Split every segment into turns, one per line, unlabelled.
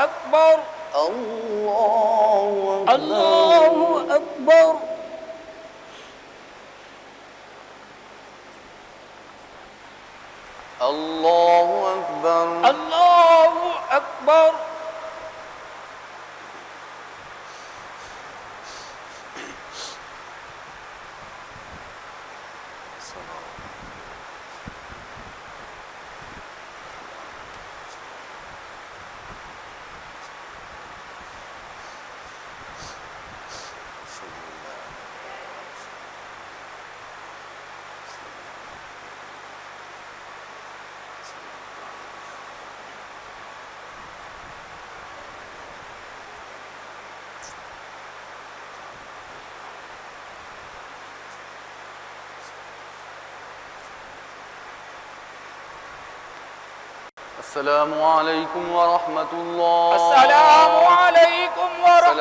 أكبر
الله أكبر
الله أكبر
الله أكبر
الله أكبر
السلام عليكم ورحمة الله.
السلام عليكم ورحمة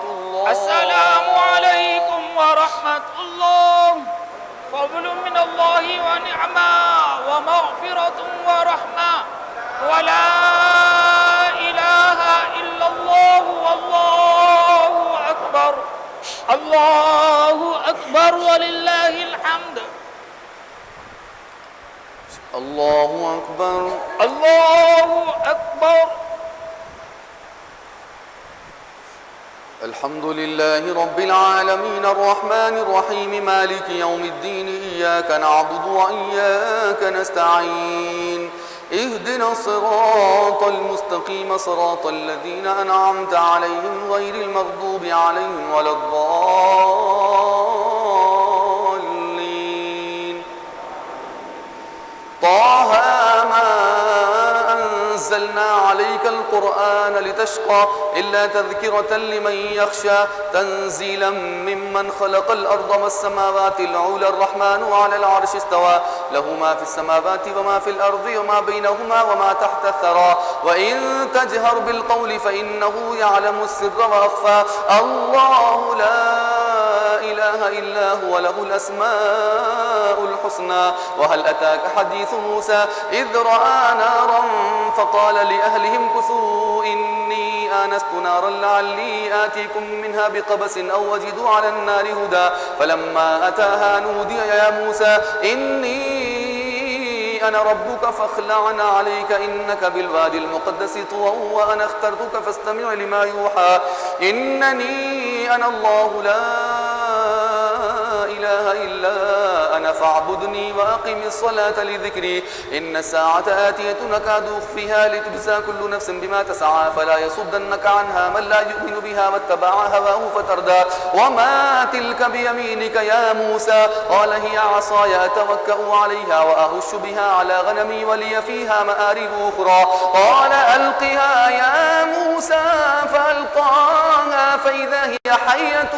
الله. السلام عليكم ورحمة الله. فضل من الله ونعمة ومغفرة ورحمة ولا إله إلا الله والله أكبر. الله أكبر ولله الحمد.
الله أكبر
الله أكبر.
الحمد لله رب العالمين الرحمن الرحيم مالك يوم الدين إياك نعبد وإياك نستعين اهدنا الصراط المستقيم صراط الذين أنعمت عليهم غير المغضوب عليهم ولا الضالين. طه ما أنزلنا عليك القرآن لتشقى إلا تذكرة لمن يخشى تنزيلا ممن خلق الأرض والسماوات العلى الرحمن على العرش استوى له ما في السماوات وما في الأرض وما بينهما وما تحت الثرى وإن تجهر بالقول فإنه يعلم السر وأخفى الله لا إله إلا هو له الأسماء الحسنى. وهل أتاك حديث موسى إذ رأى نارا فقال لأهلهم كثوا إني آنست نارا لعلي آتيكم منها بقبس أو وجد على النار هدى فلما أتاها نودي يا موسى إني أنا ربك فاخلعن عليك إنك بالوادي المقدس طوى وأنا اخترتك فاستمع لما يوحى إنني أنا الله لا إله إلا أنا فاعبدني وأقم الصلاة لذكري إن الساعة آتية نكاد أخفيها لتجزى كل نفس بما تسعى فلا يصدنك عنها من لا يؤمن بها واتبع هواه فتردى وما تلك بيمينك يا موسى قال هي عصاي أتوكأ عليها وأهش بها على غنمي ولي فيها مآرب أخرى قال ألقها يا موسى فألقاها فإذا هي حية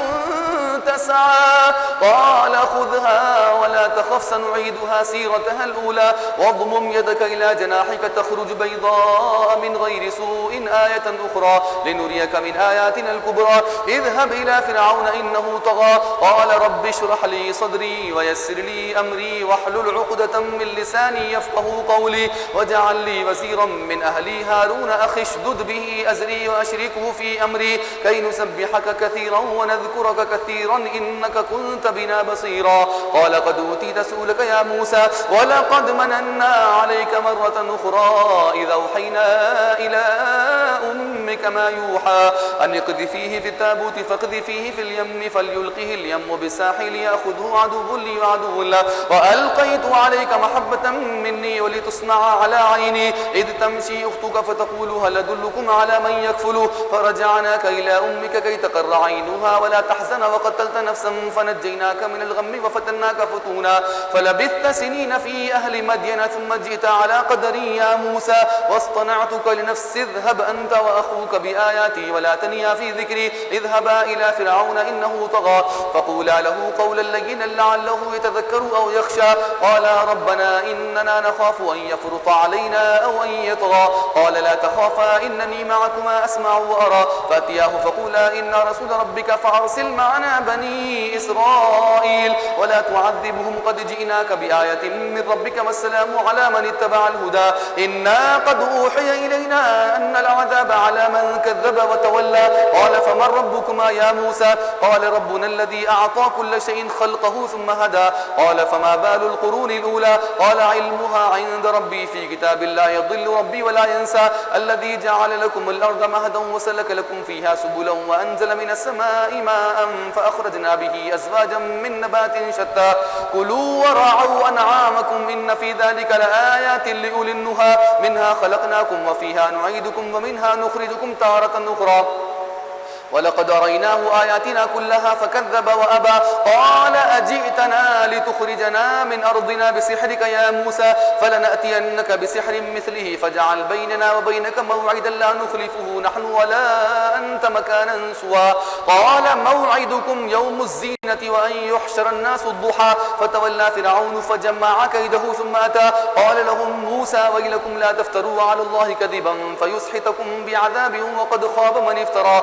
تسعى قال خذها ولا تخف سنعيدها سيرتها الأولى واضمم يدك إلى جناحك تخرج بيضاء من غير سوء آية أخرى لنريك من آياتنا الكبرى اذهب إلى فرعون إنه طغى قال رب اشرح لي صدري ويسر لي أمري واحلل عقدة من لساني يفقه قولي واجعل لي وزيرا من أهلي هارون أخي اشدد به أزري وأشركه في أمري كي نسبحك كثيرا ونذكرك كثيرا إنك كنت بنا بصيرا قال قد أوتيت سؤلك يا موسى ولقد مننا عليك مرة أخرى إذا أوحينا إلى أمك ما يوحى أن اقذفيه في التابوت فاقذفيه في اليم فليلقه اليم بالساحل يأخذه عدو لي وعدو له وألقيت عليك محبة مني ولتصنع على عيني إذ تمشي أختك فتقول هل أدلكم على من يكفله فرجعناك إلى أمك كي تقر عينها ولا تحزن وقتلت نفسا فنجيناك من الغم وفتناك فتونا فلبثت سنين في أهل مدين ثم جئت على قدري يا موسى واصطنعتك لنفسي اذهب أنت وأخوك أنفعتك بآياتي ولا تنيا في ذكري اذهبا إلى فرعون إنه طغى فقولا له قولا لينا لعله يتذكر أو يخشى قالا ربنا إننا نخاف أن يفرط علينا أو أن يطغى قال لا تخافا إنني معكما أسمع وأرى فأتياه فقولا إن رسول ربك فأرسل معنا بني إسرائيل ولا تعذبهم قد جئناك بآية من ربك والسلام على من اتبع الهدى إنا قد أوحي إلينا أن العذاب على من كذب وتولى قال فمن ربكما يا موسى قال ربنا الذي أعطى كل شيء خلقه ثم هدى قال فما بال القرون الأولى قال علمها عند ربي في كتاب لا يضل ربي ولا ينسى الذي جعل لكم الأرض مهدا وسلك لكم فيها سبلا وأنزل من السماء ماء فأخرجنا به أزواجا من نبات شتى كلوا ورعوا أنعامكم إن في ذلك لآيات لأولي النهى منها خلقناكم وفيها نعيدكم ومنها نخرجكم تارة أخرى ولقد أريناه آياتنا كلها فكذب وأبى قال أجئتنا لتخرجنا من أرضنا بسحرك يا موسى فلنأتينك بسحر مثله فاجعل بيننا وبينك موعدا لا نخلفه نحن ولا أنت مكانا سوى قال موعدكم يوم الزينة وأن يحشر الناس الضحى فتولى فرعون فجمع كيده ثم أتى قال لهم موسى ويلكم لا تفتروا على الله كذبا فيسحتكم بعذاب وقد خاب من افترى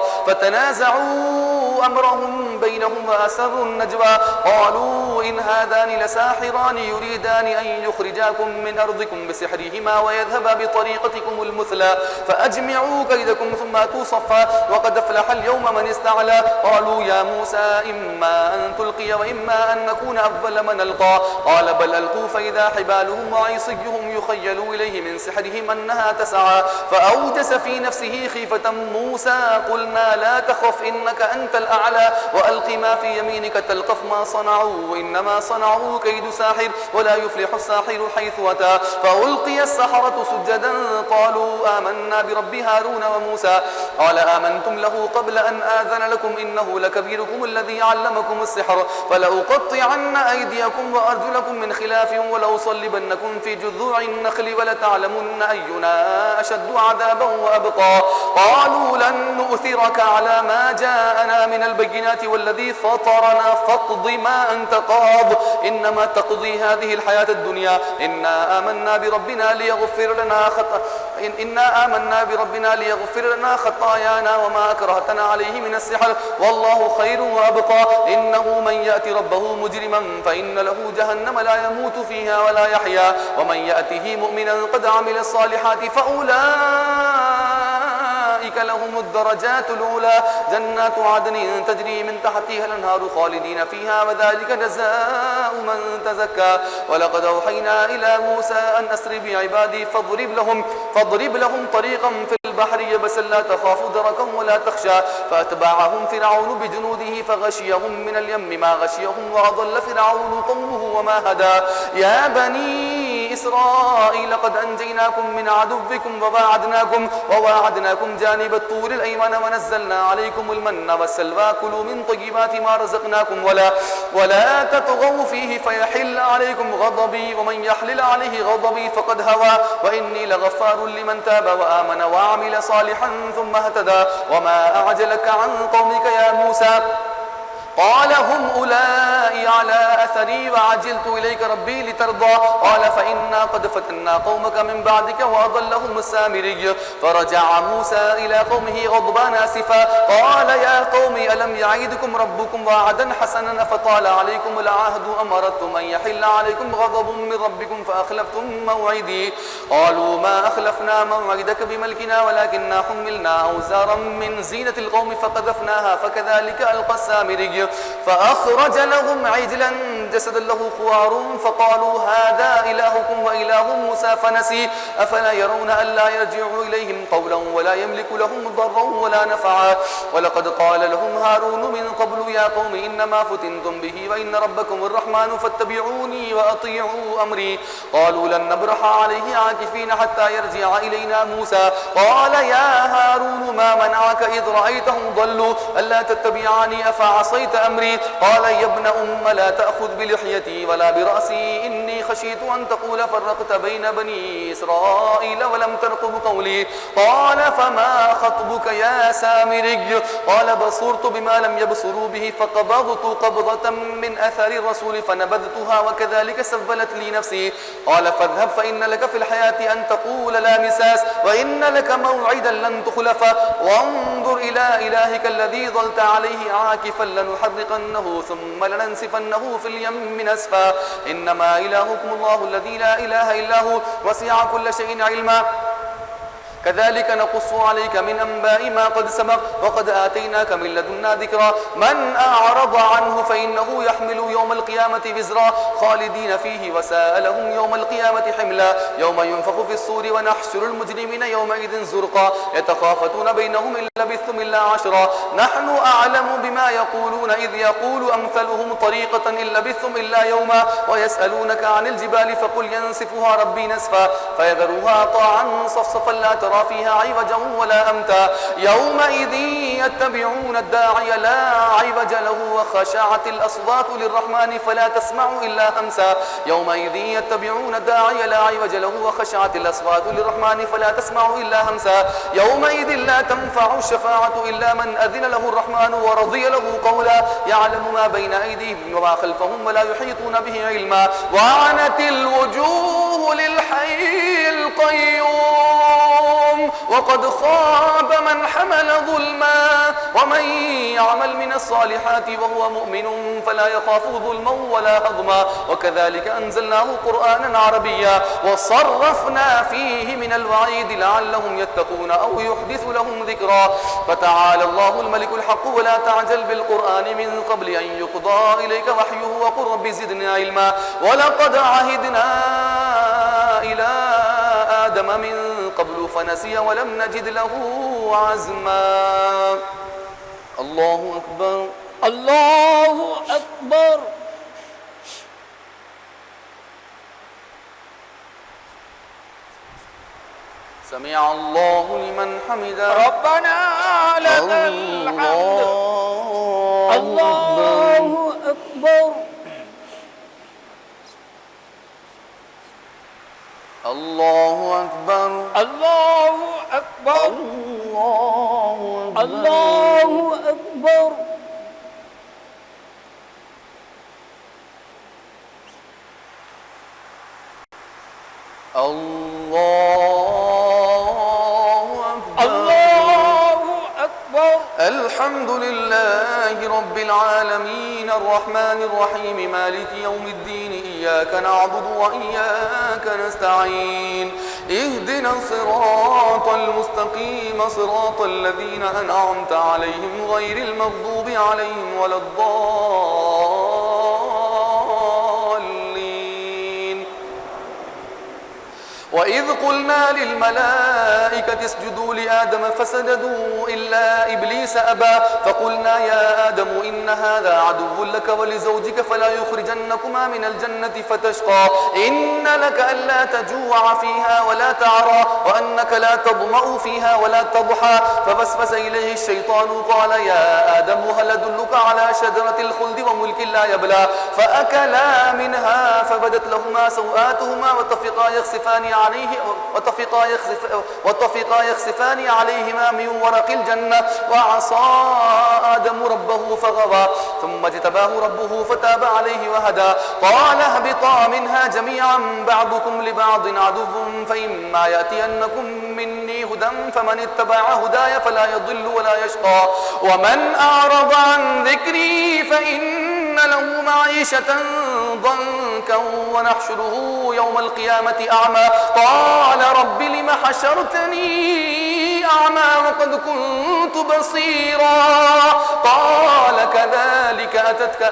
تنازعوا أمرهم بينهم وأسروا النجوى قالوا إن هذان لساحران يريدان أن يخرجاكم من أرضكم بسحرهما ويذهبا بطريقتكم المثلى فأجمعوا كيدكم ثم أتوا صفا وقد أفلح اليوم من استعلى قالوا يا موسى إما أن تلقي وإما أن نكون أول من ألقى قال بل ألقوا فإذا حبالهم وعصيهم يخيل إليه من سحرهم أنها تسعى فأوجس في نفسه خيفة موسى قلنا لا تخف إنك أنت الأعلى وألق ما في يمينك تلقف ما صنعوا إنما صنعوا كيد ساحر ولا يفلح الساحر حيث أتى فألقي السحرة سجدا قالوا آمنا برب هارون وموسى قال آمنتم له قبل أن آذن لكم إنه لكبيركم الذي علمكم السحر فلأقطعن أيديكم وأرجلكم من خلاف ولأصلبنكم في جذوع النخل ولتعلمن أينا أشد عذابا وأبقى قالوا لن نؤثرك على ما جاءنا من البينات والذي فطرنا فاقض ما أنت قاض إنما تقضي هذه الحياة الدنيا إنا آمنا بربنا ليغفر لنا خطايانا وما أكرهتنا عليه من السحر والله خير وأبقى إنه من يأتي ربه مجرما فإن له جهنم لا يموت فيها ولا يحيا ومن يأته مؤمنا قد عمل الصالحات فأولئك لهم الدرجات الأولى جنات عدن تجري من تحتها الأنهار خالدين فيها وذلك جزاء من تزكى ولقد أوحينا إلى موسى أن أسر بعبادي فاضرب لهم طريقا في البحر يبسا لا تخاف دركا ولا تخشى فأتبعهم فرعون بجنوده فغشيهم من اليم ما غشيهم وأضل فرعون قومه وما هدى يا بني إسرائيل قد أنجيناكم من عدوكم وواعدناكم جانب الطور الأيمن ونزلنا عليكم المن والسلوى كلوا من طيبات ما رزقناكم ولا تطغوا فيه فيحل عليكم غضبي ومن يحلل عليه غضبي فقد هوى وإني لغفار لمن تاب وآمن وعمل صالحا ثم اهتدى وما أعجلك عن قومك يا موسى قال هم أولئك على أثري وعجلت إليك ربي لترضى قال فإنا قد فتنا قومك من بعدك وأضلهم السامري فرجع موسى إلى قومه غضبان آسفا قال يا قوم ألم يعيدكم ربكم وعدا حسنا فطال عليكم العهد أم أردتم أن يحل عليكم غضب من ربكم فأخلفتم موعدي قالوا ما أخلفنا موعدك بملكنا ولكننا حملنا أوزارا من زينة القوم فقذفناها فكذلك ألقى السامري فأخرج لهم عجلا جسدا له خوار فقالوا هذا إلهكم وإله موسى فنسي أفلا يرون ألا يرجع إليهم قولا ولا يملك لهم ضرا ولا نفعا ولقد قال لهم هارون من قبل يا قوم إنما فتنتم به وإن ربكم الرحمن فاتبعوني وأطيعوا أمري قالوا لن نبرح عليه عاكفين حتى يرجع إلينا موسى قال يا هارون ما منعك إذ رأيتهم ضلوا ألا تتبعاني أفعصيت أمري قال يا ابن أم لا تأخذ بلحيتي ولا برأسي إني خشيت أن تقول فرقت بين بني إسرائيل ولم ترقب قولي. قال فما خطبك يا سامري؟ قال بصرت بما لم يبصروا به فقبضت قبضة من أثر الرسول فنبذتها وكذلك سولت لي نفسي. قال فاذهب فإن لك في الحياة أن تقول لا مساس وإن لك موعدا لن تخلفه وانظر إلى إلهك الذي ظلت عليه عاكفا لنحرقنه ثم لننسفنه في اليم نسفا إنما إلهكم الله الذي لا إله إلا هو وسع كل شيء علما كذلك نقص عليك من أنباء ما قد سبق وقد آتيناك من لدنا ذكرا من أعرض عنه فإنه يحمل يوم القيامة وزرا خالدين فيه وساء لهم يوم القيامة حملا يوم ينفخ في الصور ونحشر المجرمين يومئذ زرقا يتخافتون بينهم إن لبثتم إلا عشرا نحن أعلم بما يقولون إذ يقول أمثلهم طريقة إن لبثتم إلا يوما ويسألونك عن الجبال فقل ينسفها ربي نسفا فيذروها قاعا صفصفا لا ترى فيها عوجا ولا أمتا يومئذ يتبعون الداعي لا عوج له وخشعت الأصوات للرحمن فلا تسمع إلا همسا يومئذ يتبعون الداعي لا عوج له وخشعت الأصوات للرحمن فلا تسمع إلا همسا يومئذ لا تنفع الشفاعة إلا من أذن له الرحمن ورضي له قولا يعلم ما بين أيديهم وما خلفهم ولا يحيطون به علما وعنت الوجوه للحي القيوم وقد خاب من حمل ظلما ومن يعمل من الصالحات وهو مؤمن فلا يخاف ظلما ولا هضما وكذلك أنزلناه قرآنا عربيا وصرفنا فيه من الوعيد لعلهم يتقون أو يحدث لهم ذكرا فتعالى الله الملك الحق ولا تعجل بالقرآن من قبل أن يقضى إليك وحيه وقل رب زدني علما ولقد عهدنا إلى آدم من قبل فنسي ولم نجد له عزما الله أكبر
الله أكبر
سمع الله لمن حمده
ربنا لك الحمد الله أكبر
الله أكبر
الله أكبر الله أكبر الله أكبر
الحمد لله رب العالمين الرحمن الرحيم مالك يوم الدين إياك نعبد وإياك نستعين اهدنا الصراط المستقيم صراط الذين أنعمت عليهم غير المغضوب عليهم ولا الضالين وإذ قلنا للملائكة اسجدوا لآدم فسجدوا إلا إبليس أبى فقلنا يا آدم إن هذا عدو لك ولزوجك فلا يخرجنكما من الجنة فتشقى إن لك ألا تجوع فيها ولا تعرى وأنك لا تظمأ فيها ولا تضحى فوسوس إليه الشيطان قال يا آدم هل أدلك على شجرة الخلد وملك لا يبلى فأكلا منها فبدت لهما سوآتهما وطفقا يخسفان عليهما من ورق الجنة وعصى آدم ربه فغوى ثم اجتباه ربه فتاب عليه وهدى قال اهبطا منها جميعا بعضكم لبعض عدو فإما يأتينكم مني هدى فمن اتبع هداي فلا يضل ولا يشقى ومن أعرض عن ذكري فإن له معيشة ضنكا ونحشره يوم القيامة أعمى قال رب لم حشرتني أعمى وقد كنت بصيرا قال كذلك أتتك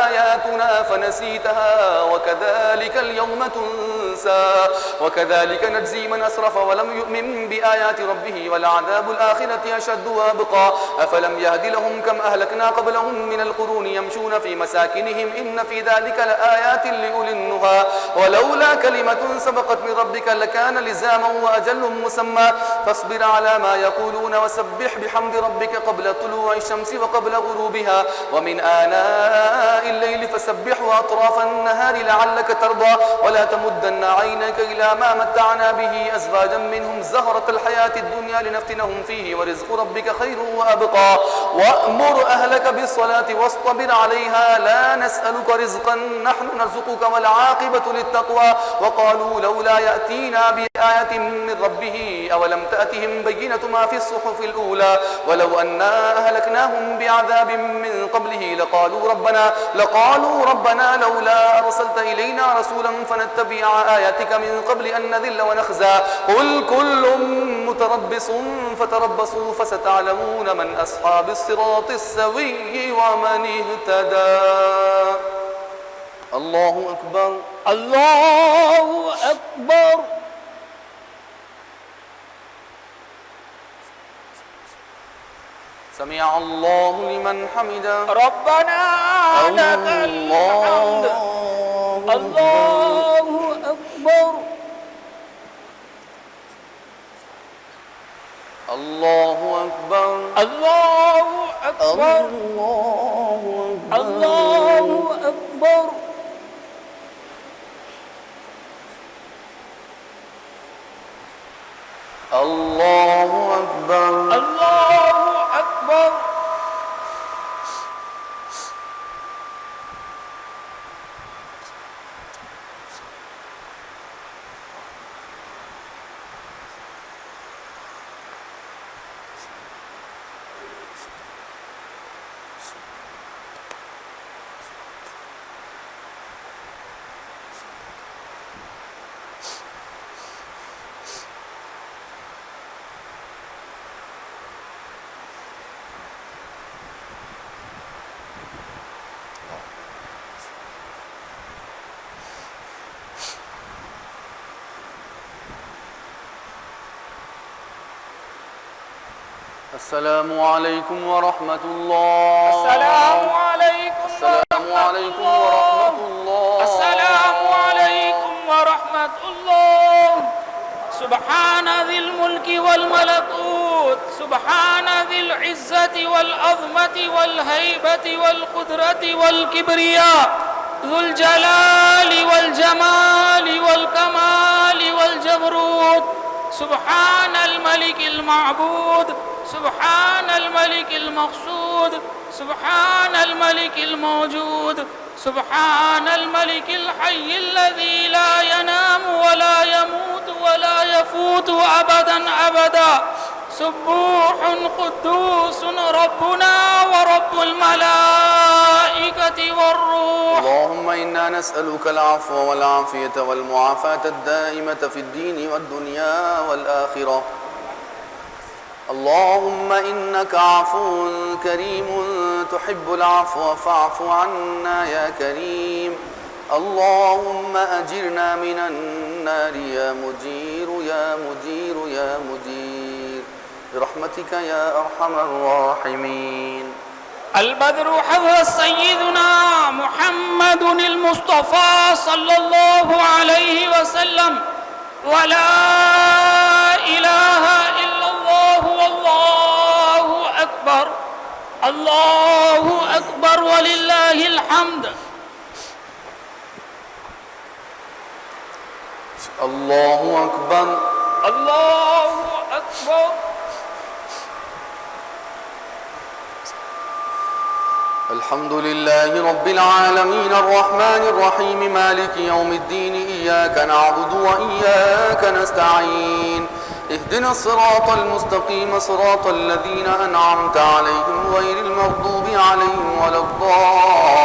آياتنا فنسيتها وكذلك اليوم تنسى وكذلك نجزي من أسرف ولم يؤمن بآيات ربه ولعذاب الآخرة أشد وأبقى أفلم يهد لهم كم أهلكنا قبلهم من القرون يمشون في مساكنهم مساكنهم إن في ذلك لآيات لأولي النهى ولولا كلمة سبقت من ربك لكان لزاما وأجل مسمى فاصبر على ما يقولون وسبح بحمد ربك قبل طلوع الشمس وقبل غروبها ومن آناء الليل فسبح وأطراف النهار لعلك ترضى ولا تمدن عينك إلى ما متعنا به أزواجا منهم زهرة الحياة الدنيا لنفتنهم فيه ورزق ربك خير وأبقى وأمر أهلك بالصلاة واصطبر عليها لا نسألك رزقا نحن نرزقك والعاقبة للتقوى وقالوا لولا يأتينا بآية من ربه أولم تأتهم بينة ما في الصحف الأولى ولو أنا أهلكناهم بعذاب من قبله لقالوا ربنا لولا أرسلت إلينا رسولا فنتبع آياتك من قبل أن نذل ونخزى قل كل متربص فتربصوا فستعلمون من أصحاب الصراط السوي ومن اهتدى الله أكبر
الله أكبر
سمع الله لمن حمده
ربنا لك الحمد الله أكبر
الله أكبر
الله أكبر الله أكبر
الله أكبر
الله أكبر
السلام عليكم ورحمة الله
السلام عليكم
ورحمة الله
السلام عليكم ورحمة الله سبحان ذي الملك والملكوت سبحان ذي العزة والعظمة والهيبة والقدرة والكبرياء ذو الجلال والجمال والكمال والجبروت سبحان الملك المعبود سبحان الملك المقصود سبحان الملك الموجود سبحان الملك الحي الذي لا ينام ولا يموت ولا يفوت أبدا أبدا سبوح قدوس ربنا ورب الملائكة والروح
اللهم إنا نسألك العفو والعافية والمعافاة الدائمة في الدين والدنيا والآخرة اللهم إنك عفو كريم تحب العفو فاعف عنا يا كريم اللهم أجرنا من النار يا مجير يا مجير يا مجير برحمتك يا أرحم الراحمين
البدر حضر سيدنا محمد المصطفى صلى الله عليه وسلم ولا إله إلا الله والله أكبر الله أكبر ولله الحمد
الله أكبر
الله أكبر
الحمد لله رب العالمين الرحمن الرحيم مالك يوم الدين إياك نعبد وإياك نستعين اهدنا الصراط المستقيم صراط الذين أنعمت عليهم غير المغضوب عليهم ولا الضالين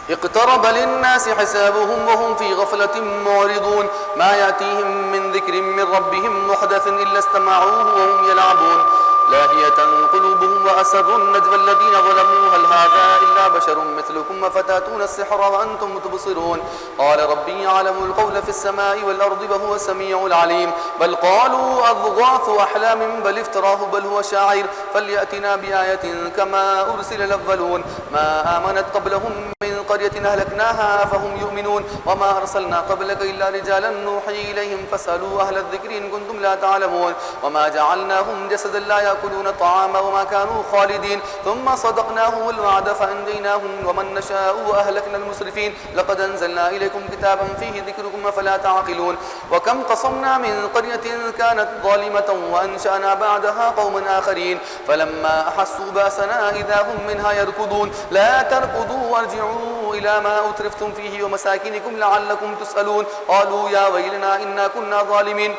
اقترب للناس حسابهم وهم في غفلة معرضون ما يأتيهم من ذكر من ربهم محدث إلا استمعوه وهم يلعبون لاهية قلوبهم وأسروا النجوى الذين ظلموا هل هذا إلا بشر مثلكم أفتاتون السحر وأنتم تبصرون قال ربي يعلم القول في السماء والأرض وهو السميع العليم بل قالوا أضغاث أحلام بل افتراه بل هو شاعر فليأتنا بآية كما أرسل الأولون ما آمنت قبلهم من قرية أهلكناها فهم يؤمنون وما أرسلنا قبلك إلا رجالا نوحي إليهم فاسألوا أهل الذكر إن كنتم لا تعلمون وما جعلناهم جسدا لا يأكلون الطعام وما كانوا خالدين ثم صدقناهم الوعد فأنجيناهم ومن نشاء وأهلكنا المسرفين لقد أنزلنا إليكم كتابا فيه ذكركم فلا تعقلون وكم قصمنا من قرية كانت ظالمة وأنشأنا بعدها قوما آخرين فلما أحسوا بأسنا إذا هم منها يركضون لا تركضوا وارجعوا إلى ما أترفتم فيه ومساكنكم لعلكم تسألون قالوا يا ويلنا إنا كنا ظالمين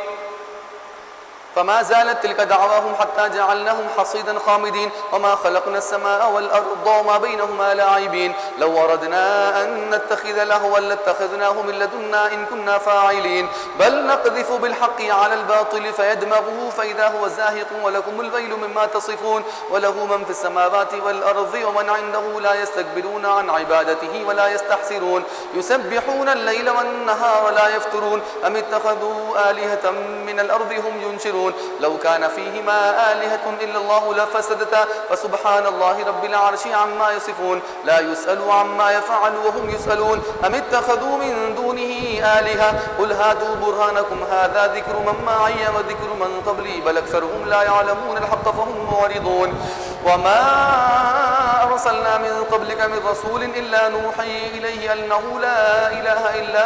فما زالت تلك دعواهم حتى جعلناهم حصيدا خامدين وما خلقنا السماء والأرض وما بينهما لاعبين لو أردنا أن نتخذ لهوا لاتخذناه من لدنا إن كنا فاعلين بل نقذف بالحق على الباطل فيدمغه فإذا هو زاهق ولكم الويل مما تصفون وله من في السماوات والأرض ومن عنده لا يستكبرون عن عبادته ولا يستحسرون يسبحون الليل والنهار لا يفترون أم اتخذوا آلهة من الأرض هم ينشرون لو كان فيهما آلهة إلا الله لفسدتا فسبحان الله رب العرش عما يصفون لا يسأل عما يفعل وهم يسألون أم اتخذوا من دونه آلهة قل هاتوا برهانكم هذا ذكر من معي وذكر من قبلي بل أكثرهم لا يعلمون الحق فهم معرضون وما أرسلنا من قبلك من رسول إلا نوحي إليه أنه لا إله إلا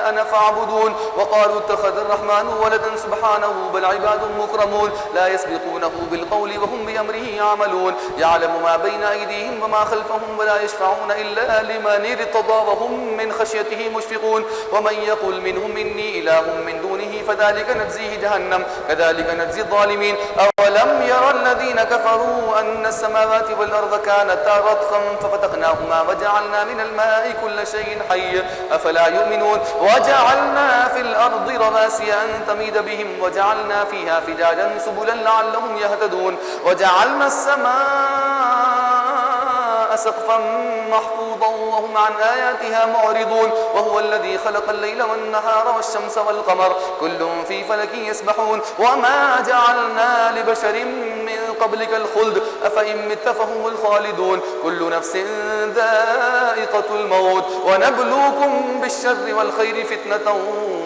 أنا فاعبدون وقالوا اتخذ الرحمن ولدا سبحانه بل عباد مكرمون لا يسبقونه بالقول وهم بأمره يعملون يعلم ما بين أيديهم وما خلفهم ولا يشفعون إلا لمن ارتضى وهم من خشيته مشفقون ومن يقل منهم إني إله من دونه فذلك نجزيه جهنم كذلك نجزي الظالمين أولم يرى الذين كفروا أن السماوات والأرض كانتا رتقا ففتقناهما وجعلنا من الماء كل شيء حي أفلا يؤمنون وجعلنا في الأرض رواسي أن تميد بهم وجعلنا فيها فجاجا سبلا لعلهم يهتدون وجعلنا السماء سقفا محفوظا وهم عن آياتها معرضون وهو الذي خلق الليل والنهار والشمس والقمر كل في فلك يسبحون وما جعلنا لبشر من قبلك الخلد أفإن مت فهم الخالدون كل نفس ذائقة الموت ونبلوكم بالشر والخير فتنة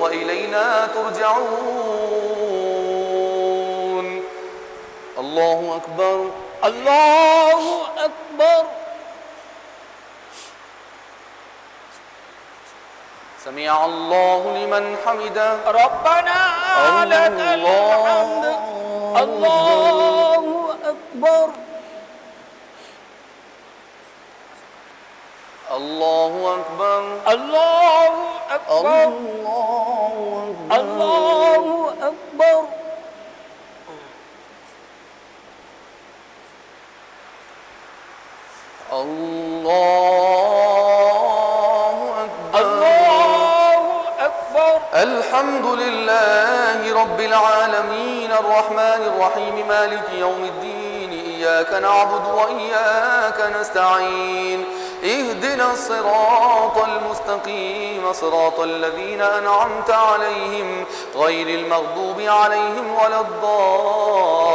وإلينا ترجعون الله أكبر
الله أكبر
سمع الله لمن حمده
ربنا لك الحمد الله أكبر
الله أكبر
الله أكبر الله أكبر
الله أكبر الحمد لله رب العالمين الرحمن الرحيم مالك يوم الدين إياك نعبد وإياك نستعين اهدنا الصراط المستقيم صراط الذين أنعمت عليهم غير المغضوب عليهم ولا الضالين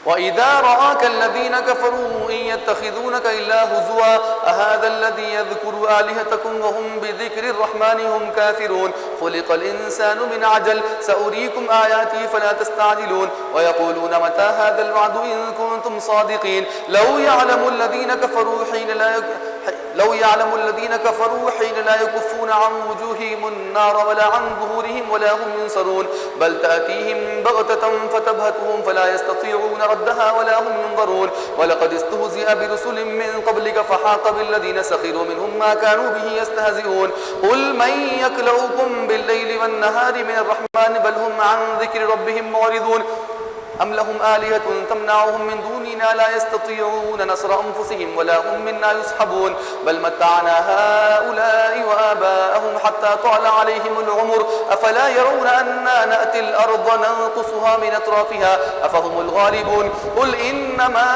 وإذا رآك الذين كفروا إن يتخذونك إلا هزوا أهذا الذي يذكر آلهتكم وهم بذكر الرحمن هم كافرون خلق الإنسان من عجل سأريكم آياتي فلا تستعجلون ويقولون متى هذا الوعد إن كنتم صادقين لو يعلم الذين كفروا حين لا يكفون عن وجوههم النار ولا عن ظهورهم ولا هم ينصرون بل تأتيهم بغتة فتبهتهم فلا يستطيعون ردها ولا هم ينظرون ولقد استهزئ برسل من قبلك فحاق بالذين سخروا منهم ما كانوا به يستهزئون قل من يكلؤكم بالليل والنهار من الرحمن بل هم عن ذكر ربهم معرضون أم لهم آلهة تمنعهم من دوننا لا يستطيعون نصر أنفسهم ولا هم منا يسحبون بل متعنا هؤلاء وآباءهم حتى طال عليهم العمر أفلا يرون أنا نأتي الأرض ننقصها من أطرافها أفهم الغالبون قل إنما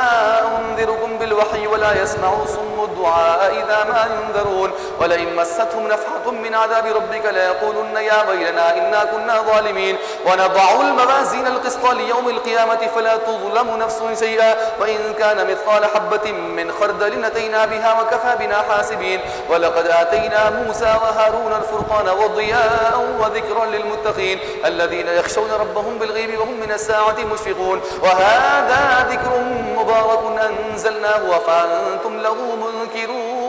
أنذركم بالوحي ولا يسمع صم الدعاء إذا ما ينذرون ولئن مستهم نفحة من عذاب ربك ليقولن يا ويلنا إنا كنا ظالمين ونضع الموازين القسط ليوم القيامة فلا تظلم نفس شيئا وإن كان مثقال حبة من خردل أتينا بها وكفى بنا حاسبين ولقد آتينا موسى وهارون الفرقان وضياء وذكرا للمتقين الذين يخشون ربهم بالغيب وهم من الساعة مشفقون وهذا ذكر مبارك أنزلناه فأنتم له منكرون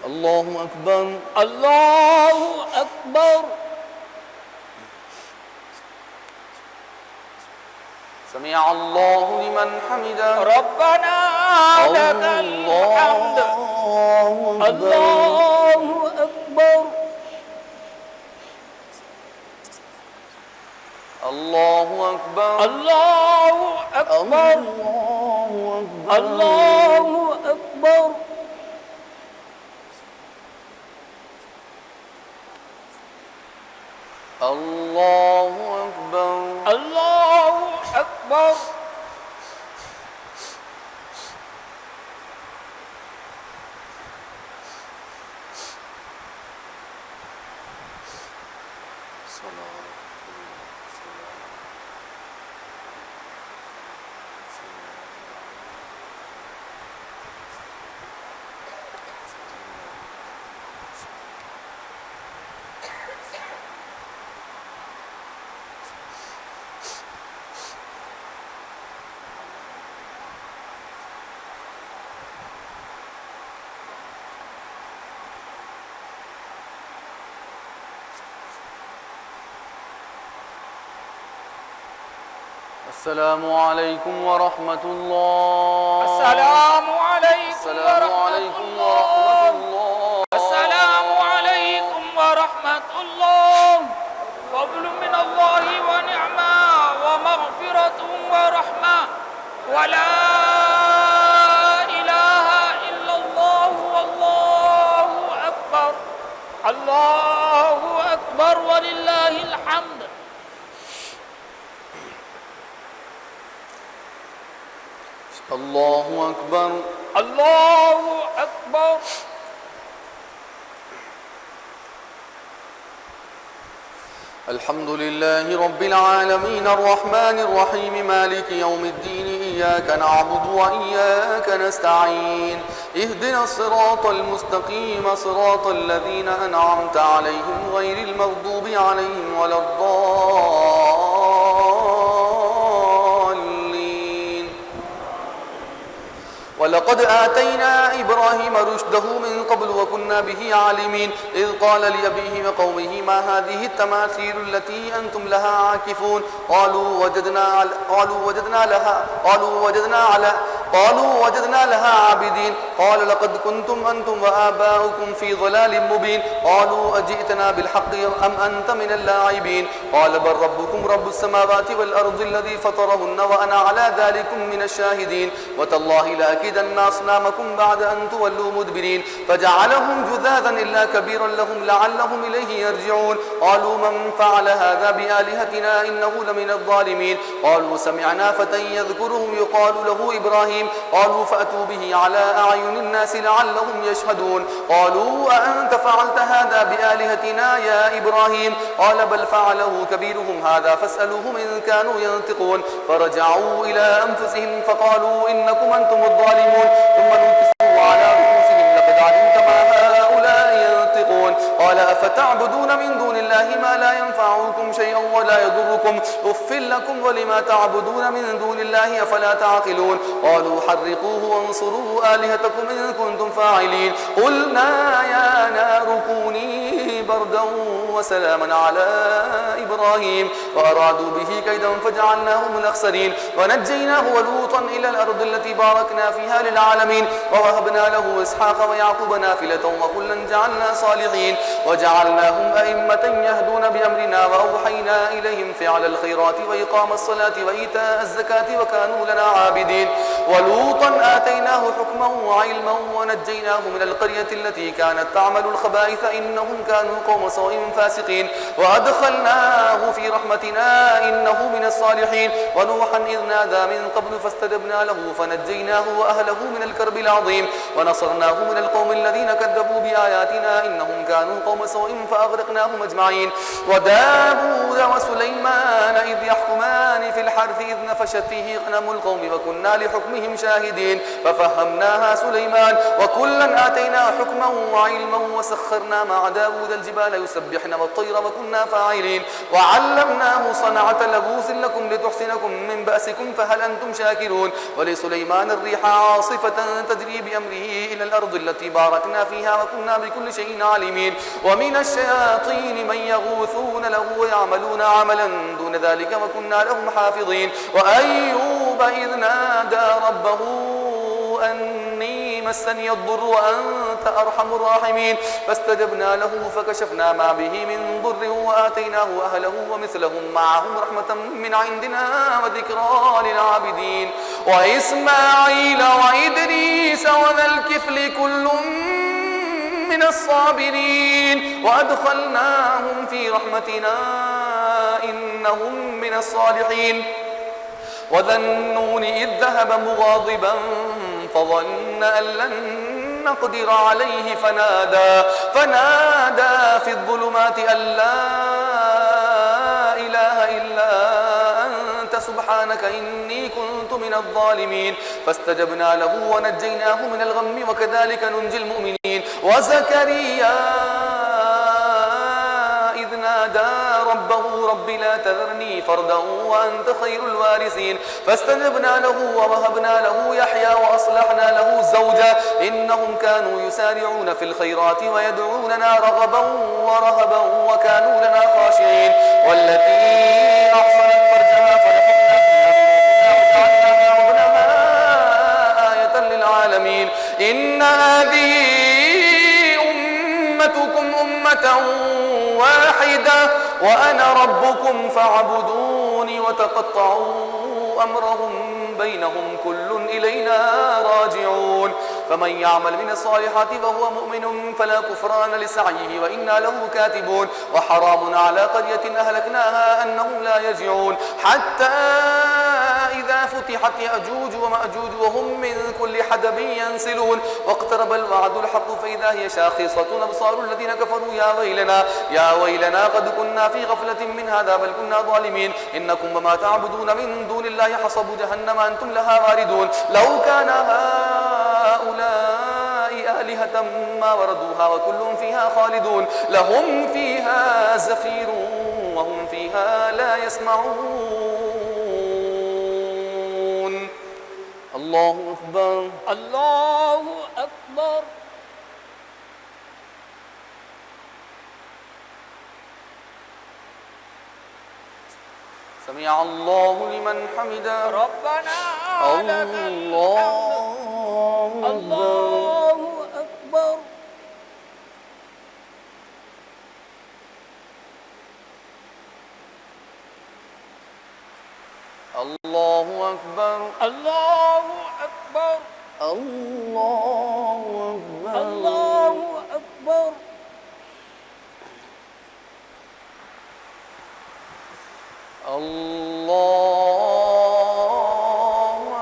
الله أكبر
الله أكبر.
سمع الله لمن حمده
ربنا لك الحمد. الله أكبر.
الله أكبر
الله أكبر. الله أكبر.
الله أكبر
الله أكبر.
السلام عليكم ورحمة الله.
السلام عليكم
السلام
ورحمة
عليكم
الله.
ورحمة الله.
السلام عليكم ورحمة الله. فضل من الله ونعمة ومغفرة ورحمة ولا إله إلا الله والله أكبر. الله أكبر ولله الحمد.
الله أكبر
الله أكبر.
الحمد لله رب العالمين الرحمن الرحيم مالك يوم الدين إياك نعبد وإياك نستعين اهدنا الصراط المستقيم صراط الذين أنعمت عليهم غير المغضوب عليهم ولا الضالين ولقد آتينا إبراهيم رشده من قبل وكنا به عالمين إذ قال لأبيه وقومه ما هذه التماثيل التي أنتم لها عاكفون قالوا وجدنا لها عابدين قال لقد كنتم أنتم وآباؤكم في ضلال مبين قالوا أجئتنا بالحق أم أنت من اللاعبين قال بل ربكم رب السماوات والأرض الذي فطرهن وأنا على ذلكم من الشاهدين وتالله لأكيدن أصنامكم بعد أن تولوا مدبرين فجعلهم جذاذا إلا كبيرا لهم لعلهم إليه يرجعون قالوا من فعل هذا بآلهتنا إنه لمن الظالمين قالوا سمعنا فتى يذكرهم يقال له إبراهيم قالوا فأتوا به على أعين الناس لعلهم يشهدون قالوا أأنت فعلت هذا بآلهتنا يا إبراهيم قال بل فعله كبيرهم هذا فاسألوهم إن كانوا ينطقون فرجعوا إلى أنفسهم فقالوا إنكم أنتم الظالمون ثم نكسوا على رؤوسهم لقد علمت ما هؤلاء ينطقون قال أفتعبدون من دون الله ما لا ينفعكم شيئا ولا يضركم أف لكم ولما تعبدون من دون الله أفلا تعقلون قالوا حرقوه وانصروا آلهتكم إن كنتم فاعلين قلنا يا نار كوني بردا وسلاما على إبراهيم وأرادوا به كيدا فجعلناهم الأخسرين ونجيناه ولوطا إلى الأرض التي باركنا فيها للعالمين ووهبنا له إسحاق ويعقوب نافلة وكلا جعلنا صالحين وجعلنا وجعلناهم أئمة يهدون بأمرنا وأوحينا إليهم فعل الخيرات وإقام الصلاة وإيتاء الزكاة وكانوا لنا عابدين ولوطا آتيناه حكما وعلما ونجيناه من القرية التي كانت تعمل الخبائث إنهم كانوا قوم سوء فاسقين وأدخلناه في رحمتنا إنه من الصالحين ونوحا إذ نادى من قبل فاستجبنا له فنجيناه وأهله من الكرب العظيم ونصرناه من القوم الذين كذبوا بآياتنا إنهم كانوا قوم سوء فأغرقناهم أجمعين وداود وسليمان إذ يحكمان في الحرث إذ نفشت فيه غنم القوم وكنا لحكمهم شاهدين ففهمناها سليمان وكلا آتينا حكما وعلما وسخرنا مع داود الجبال يسبحن والطير وكنا فاعلين وعلمناه صنعة لبوس لكم لتحسنكم من بأسكم فهل أنتم شاكرون ولسليمان الريح عاصفة تجري بأمره إلى الأرض التي باركنا فيها وكنا بكل شيء عليمين ومن الشياطين من يغوثون له ويعملون عملا دون ذلك وكنا لهم حافظين وأيوب إذ نادى ربه أني مسني الضر وأنت أرحم الراحمين فاستجبنا له فكشفنا ما به من ضر وآتيناه أهله ومثلهم معهم رحمة من عندنا وذكرى للعابدين وإسماعيل وإدريس وذا الكفل كل من الصابرين وأدخلناهم في رحمتنا إنهم من الصالحين وذا النون إذ ذهب مغاضبا فظن أن لن نقدر عليه فنادى في الظلمات أن لا إله إلا أنت سبحانك إني كنت من الظالمين فاستجبنا له ونجيناه من الغم وكذلك ننجي المؤمنين وزكريا إذ نادى ربه رب لا تذرني فردا وأنت خير الوارثين فاستجبنا له ووهبنا له يحيى وأصلحنا له زوجا إنهم كانوا يسارعون في الخيرات ويدعوننا رغبا ورهبا وكانوا لنا خاشعين والتي أحصنت فرجها فنفخنا فيها وجعلناها وابنها آية للعالمين إن هذه أمتكم أمة واحدة وأنا ربكم فاعبدوني وتقطعوا أمرهم بينهم كل إلينا راجعون فمن يعمل من الصالحات وهو مؤمن فلا كفران لسعيه وإنا له كاتبون وحرام على قرية أهلكناها أنهم لا يرجعون حتى إذا فتحت يأجوج ومأجوج وهم من كل حدب ينسلون واقترب الوعد الحق فإذا هي شاخصة أبصار الذين كفروا يا ويلنا قد كنا في غفلة من هذا بل كنا ظالمين إنكم وما تعبدون من دون الله حصب جهنم أنتم لها واردون لو كان هؤلاء آلهة ما وردوها وكل فيها خالدون لهم فيها زفير وهم فيها لا يسمعون الله أكبر
الله أكبر
سمع الله لمن حمده
ربنا لك
الله
الله أكبر
الله أكبر
الله أكبر
الله أكبر
الله أكبر
الله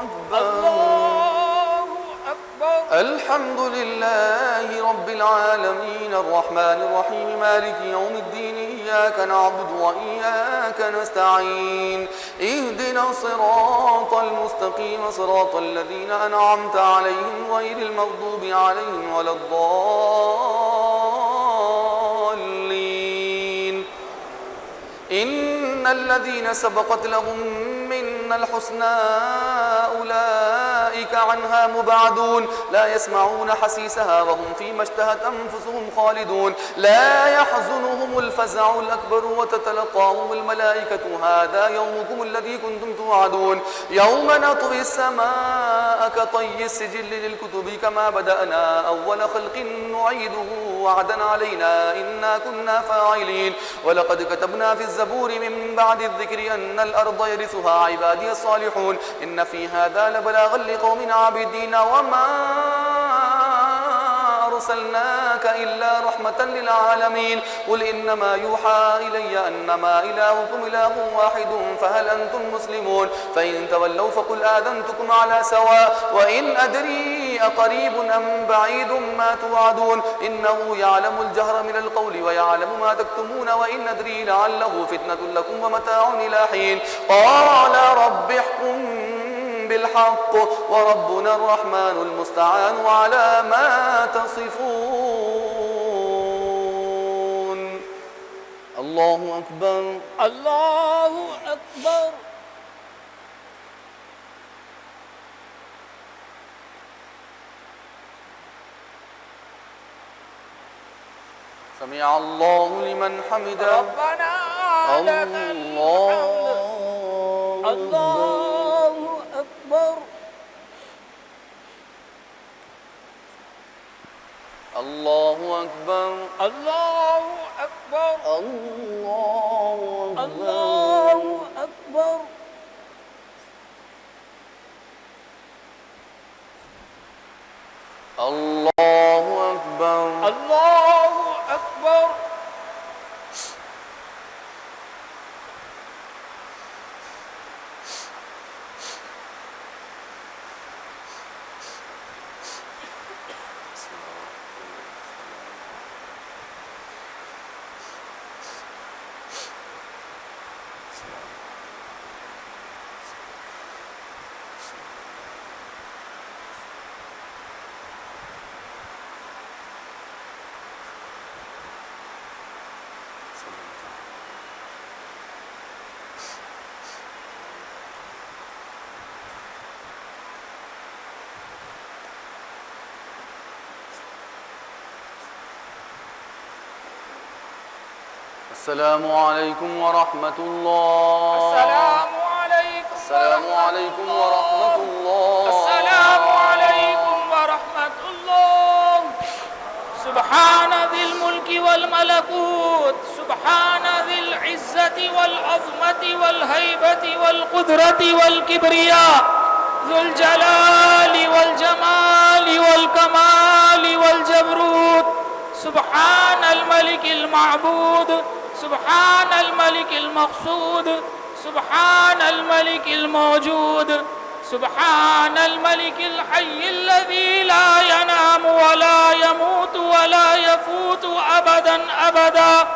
أكبر
الله أكبر
الحمد لله رب العالمين الرحمن الرحيم مالك يوم الدين إياك نعبد وإياك نستعين اهدنا الصراط المستقيم صراط الذين أنعمت عليهم غير المغضوب عليهم ولا الضالين إن الذين سبقت لهم منا الحسنى أولئك عنها مبعدون لا يسمعون حسيسها وهم فيما اشتهت أنفسهم خالدون لا يحزنهم الفزع الأكبر وتتلقاهم الملائكة هذا يومكم الذي كنتم توعدون يوم نطوي السماء كطي السجل للكتب كما بدأنا أول خلق نعيده وعدا علينا إنا كنا فاعلين ولقد كتبنا في الزبور من بعد الذكر أن الأرض يرثها عبادي الصالحون إن في هذا لبلاغا لقوم عابدين وما أرسلناك إلا رحمة للعالمين قل إنما يوحى إلي أنما إلهكم إله واحد فهل أنتم مسلمون فإن تولوا فقل آذنتكم على سواء وإن أدري أقريب أم بعيد ما توعدون إنه يعلم الجهر من القول ويعلم ما تكتمون وإن أدري لعله فتنة لكم ومتاع إلى حين قال رب احكم بالحق وربنا الرحمن المستعان على ما تصفون الله أكبر
الله أكبر.
سمع الله لمن حمده
ربنا لك الحمد. الله أكبر.
الله أكبر
الله أكبر.
الله أكبر
الله أكبر.
الله أكبر
الله أكبر.
السلام عليكم ورحمة الله
السلام عليكم.
السلام عليكم ورحمة الله
السلام عليكم ورحمة الله. سبحان ذي الملك والملكوت سبحان ذي العزة والعظمة والهيبة والقدرة والكبرياء ذو الجلال والجمال والكمال والجبروت سبحان الملك المعبود سبحان الملك المقصود سبحان الملك الموجود سبحان الملك الحي الذي لا ينام ولا يموت ولا يفوت أبدا أبدا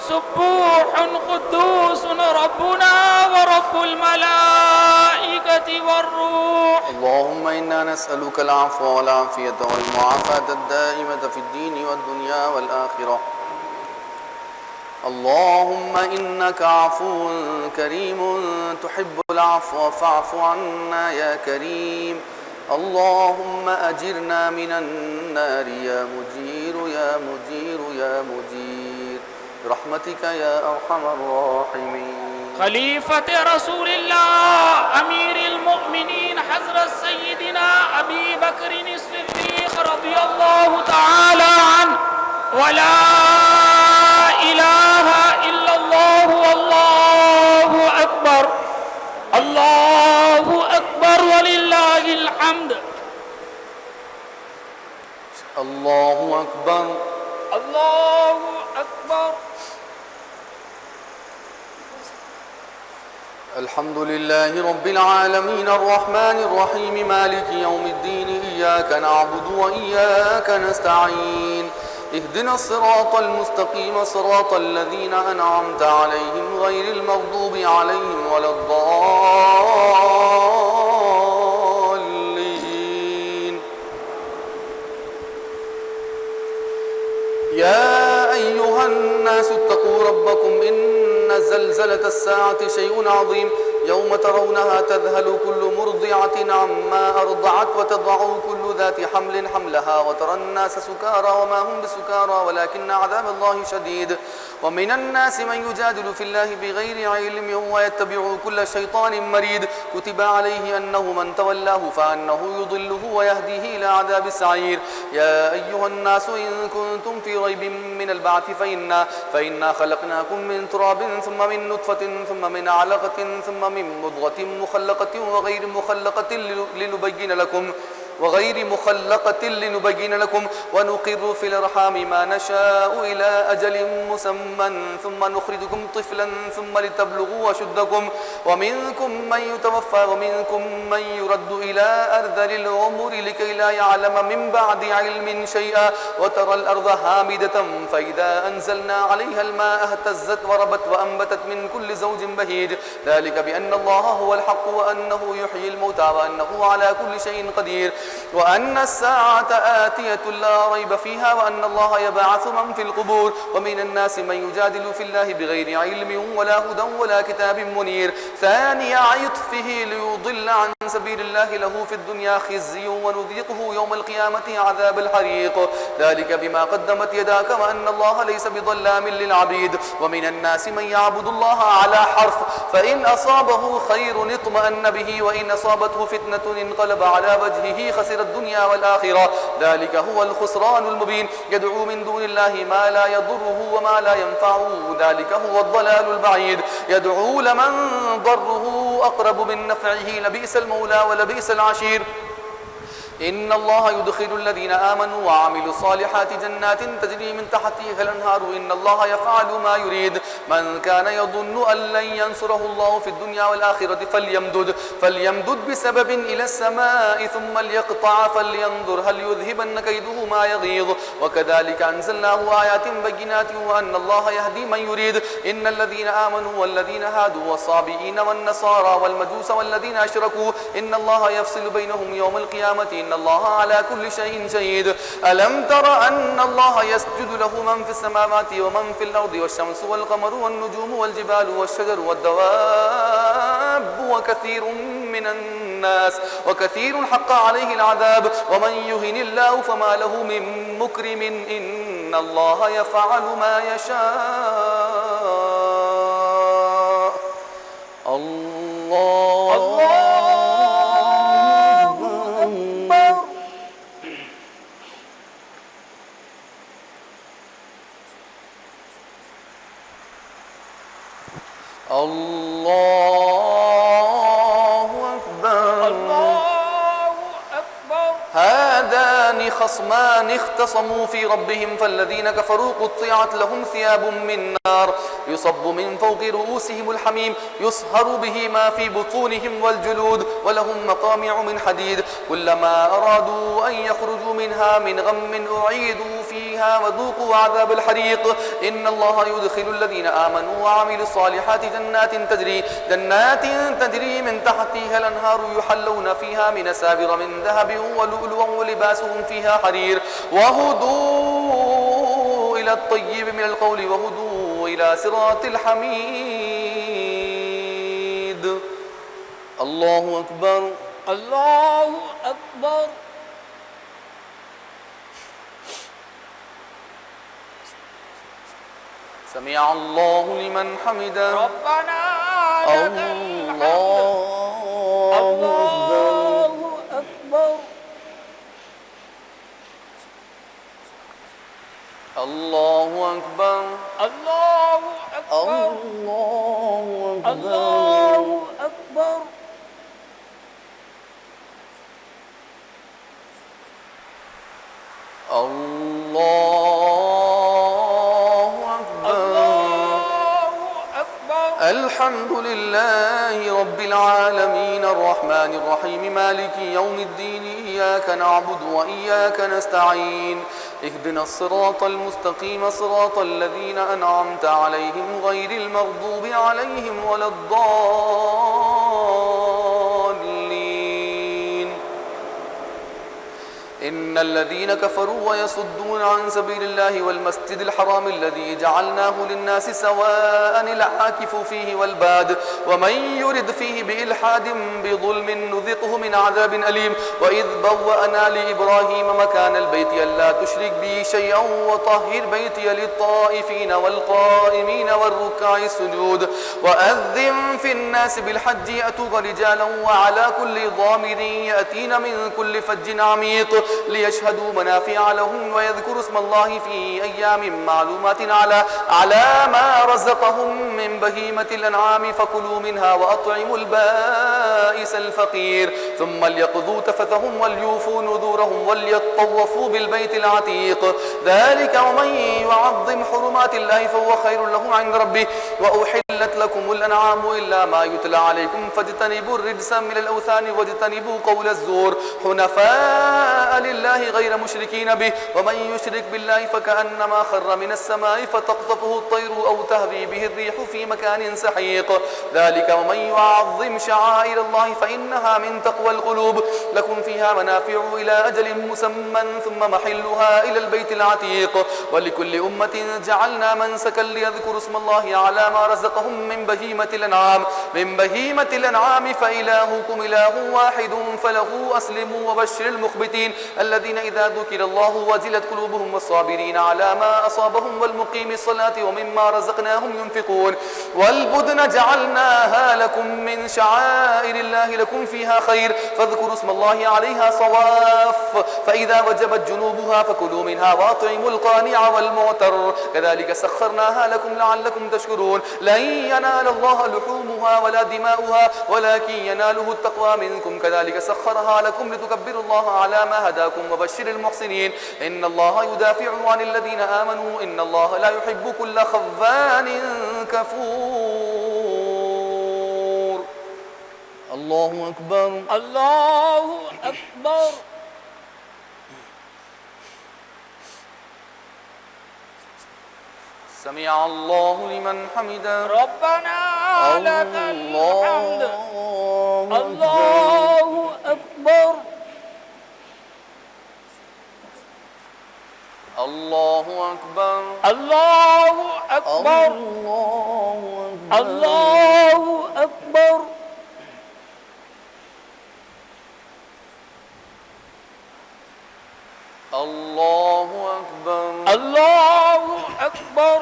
سبوح قدوس ربنا ورب الملائكة والروح.
اللهم إنا نسألك العفو والعافية والمعافاة الدائمة في الدين والدنيا والآخرة. اللهم إنك عفو كريم تحب العفو فاعف عنا يا كريم. اللهم أجرنا من النار يا مجير يا مجير يا مجير برحمتك يا أرحم الراحمين.
خليفة رسول الله أمير المؤمنين حضرت سيدنا أبي بكر الصديق رضي الله تعالى عنه ولا إله إلا الله والله أكبر. الله أكبر ولله الحمد.
الله أكبر
الله أكبر.
الحمد لله رب العالمين الرحمن الرحيم مالك يوم الدين إياك نعبد وإياك نستعين اهدنا الصراط المستقيم صراط الذين أنعمت عليهم غير المغضوب عليهم ولا الضالين. يا أيها الناس اتقوا ربكم إن زلزلة الساعة شيء عظيم يوم ترونها تذهل كل مرضعة عما أرضعت وضعت وتضع كل ذات حمل حملها وترى الناس سكارى وما هم بسكارى ولكن عذاب الله شديد. ومن الناس من يجادل في الله بغير علم ويتبع كل شيطان مريد. كتب عليه أنه من تولاه فأنه يضله ويهديه إلى عذاب السعير. يا أيها الناس إن كنتم في ريب من البعث فإنا خلقناكم من تراب ثم من نطفة ثم من علقة ثم من مضغة مخلقة وغير مخلقة لنبين لكم ونقر في الأرحام ما نشاء إلى أجل مسمى ثم نخرجكم طفلا ثم لتبلغوا أشدكم ومنكم من يتوفى ومنكم من يرد إلى أرذل العمر لكي لا يعلم من بعد علم شيئا. وترى الأرض هامدة فإذا أنزلنا عليها الماء اهتزت وربت وأنبتت من كل زوج بهيج. ذلك بأن الله هو الحق وأنه يحيي الموتى وأنه على كل شيء قدير وأن الساعة آتية لا ريب فيها وأن الله يبعث من في القبور. ومن الناس من يجادل في الله بغير علم ولا هدى ولا كتاب منير. ثاني عطفه ليضل عن سبيل الله له في الدنيا خزي ونذيقه يوم القيامة عذاب الحريق. ذلك بما قدمت يداك وأن الله ليس بظلام للعبيد. ومن الناس من يعبد الله على حرف فإن أصابه خير اطمأن به وإن أصابته فتنة انقلب على وجهه خسر الدنيا والآخرة. ذلك هو الخسران المبين. يدعو من دون الله ما لا يضره وما لا ينفعه ذلك هو الضلال البعيد. يدعو لمن ضره أقرب من نفعه لبئس المولى ولبئس العشير. إن الله يدخل الذين آمنوا وعملوا الصالحات جنات تجري من تحتها الأنهار إن الله يفعل ما يريد. من كان يظن أن لن ينصره الله في الدنيا والآخرة فليمدد بسبب إلى السماء ثم ليقطع فلينظر هل يذهبن كيده ما يغيظ. وكذلك أنزلناه آيات بينات وأن الله يهدي من يريد. إن الذين آمنوا والذين هادوا والصابئين والنصارى والمجوس والذين أشركوا إن الله يفصل بينهم يوم القيامة إن الله على كل شيء شهيد. ألم تر أن الله يسجد له من في السماوات ومن في الأرض والشمس والقمر والنجوم والجبال والشجر والدواب وكثير حق عليه العذاب. ومن يهن الله فما له من مكرم إن الله يفعل ما يشاء. الله
أكبر.
هذان خصمان اختصموا في ربهم فالذين كفروا قطعت لهم ثياب من نار يصب من فوق رؤوسهم الحميم يصهر به ما في بطونهم والجلود ولهم مقامع من حديد. كلما أرادوا أن يخرجوا منها من غم أعيدوا فيها وذوقوا عذاب الحريق. إن الله يدخل الذين آمنوا وعملوا الصالحات جنات تجري من تحتها الأنهار يحلون فيها من أساور من ذهب ولؤلؤا ولباسهم فيها حرير. وهدوا إلى الطيب من القول وهدوا إلى صراط الحميد. الله أكبر.
الله أكبر.
سمع الله لمن حمده.
ربنا لك الحمد. الله أكبر.
الله أكبر.
الله أكبر. الله أكبر.
الله أكبر. الحمد لله رب العالمين الرحمن الرحيم مالك يوم الدين إياك نعبد وإياك نستعين اهدنا الصراط المستقيم صراط الذين أنعمت عليهم غير المغضوب عليهم ولا الضالين. إن الذين كفروا ويصدون عن سبيل الله والمسجد الحرام الذي جعلناه للناس سواء العاكف فيه والباد ومن يرد فيه بإلحاد بظلم نذقه من عذاب أليم وإذ بوأنا لإبراهيم مكان البيت ألا تشرك بي شيئا وطهر بيتي للطائفين والقائمين والركع السجود وأذن في الناس بالحج يأتوك رجالا وعلى كل ضامر يأتين من كل فج عميق ليشهدوا منافع لهم ويذكروا اسم الله في أيام معلومات على ما رزقهم من بهيمة الأنعام فكلوا منها وأطعموا البائس الفقير ثم ليقضوا تفثهم وليوفوا نذورهم وليطوفوا بالبيت العتيق ذلك ومن يعظم حرمات الله فهو خير له عند ربه وأحلت لكم الأنعام إلا ما يتلى عليكم فاجتنبوا الرجس من الأوثان واجتنبوا قول الزور حنفاء لله غير مشركين به ومن يشرك بالله فكأنما خر من السماء فتقطفه الطير أو تهوي به الريح في مكان سحيق ذلك ومن يعظم شعائر الله فإنها من تقوى القلوب لكم فيها منافع إلى أجل مسمى ثم محلها إلى البيت العتيق ولكل أمة جعلنا منسكا ليذكروا اسم الله على ما رزقهم من بهيمة الأنعام فإلهكم إله واحد فله أسلموا وبشر المخبتين الذين إذا ذكر الله وجلت قلوبهم والصابرين على ما أصابهم والمقيم الصلاة ومما رزقناهم ينفقون والبدن جعلناها لكم من شعائر الله لكم فيها خير فاذكروا اسم الله عليها صواف فإذا وجبت جنوبها فكلوا منها وأطعموا القانع والمعتر كذلك سخرناها لكم لعلكم تشكرون لن ينال الله لحومها ولا دماؤها ولكن يناله التقوى منكم كذلك سخرها لكم لتكبروا الله على ما هداكم وبشر المحسنين إن الله يدافع عن الذين آمنوا إن الله لا يحب كل خوان كفور الله أكبر
الله أكبر
سمع الله لمن حمده
ربنا لك الحمد الله أكبر
الله أكبر
الله أكبر الله أكبر
الله أكبر
الله أكبر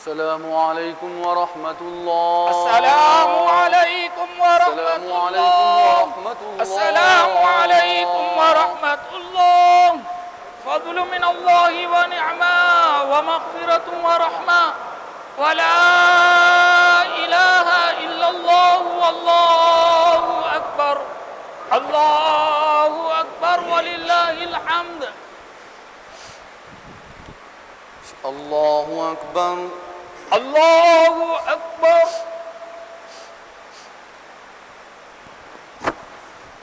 السلام عليكم ورحمة الله
السلام عليكم ورحمة الله السلام عليكم ورحمة الله فضل من الله ونعمة ومغفرة ورحمة ولا إله إلا الله والله أكبر الله أكبر ولله الحمد
الله أكبر
الله أكبر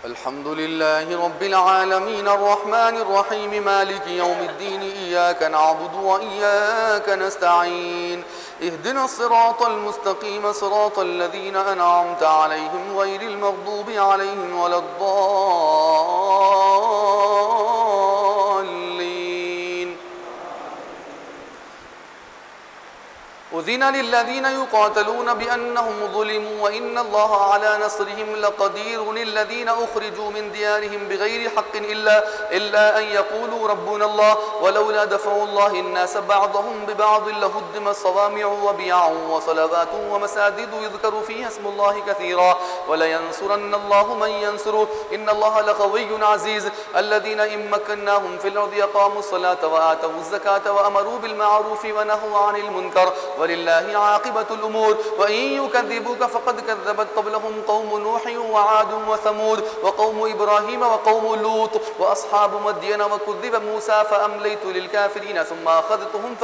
الحمد لله رب العالمين الرحمن الرحيم مالك يوم الدين إياك نعبد وإياك نستعين اهدنا الصراط المستقيم صراط الذين أنعمت عليهم غير المغضوب عليهم ولا الضالين أذن للذين يقاتلون بأنهم ظلموا وإن الله على نصرهم لقدير الذين أخرجوا من ديارهم بغير حق إلا أن يقولوا ربنا الله ولولا دفع الله الناس بعضهم ببعض لهدمت صوامع وبيع وصلوات ومساجد يذكر فيها اسم الله كثيرا ولينصرن الله من ينصره إن الله لقوي عزيز الذين إن مكناهم في الأرض أقاموا الصلاة وآتوا الزكاة وأمروا بالمعروف ونهوا عن المنكر ولله عاقبة الأمور وإن يكذبوك فقد كذبت قبلهم قوم نوح وعاد وثمود وقوم إبراهيم وقوم لوط وأصحاب مدين وكذب موسى فأمليت للكافرين ثم أخذتهم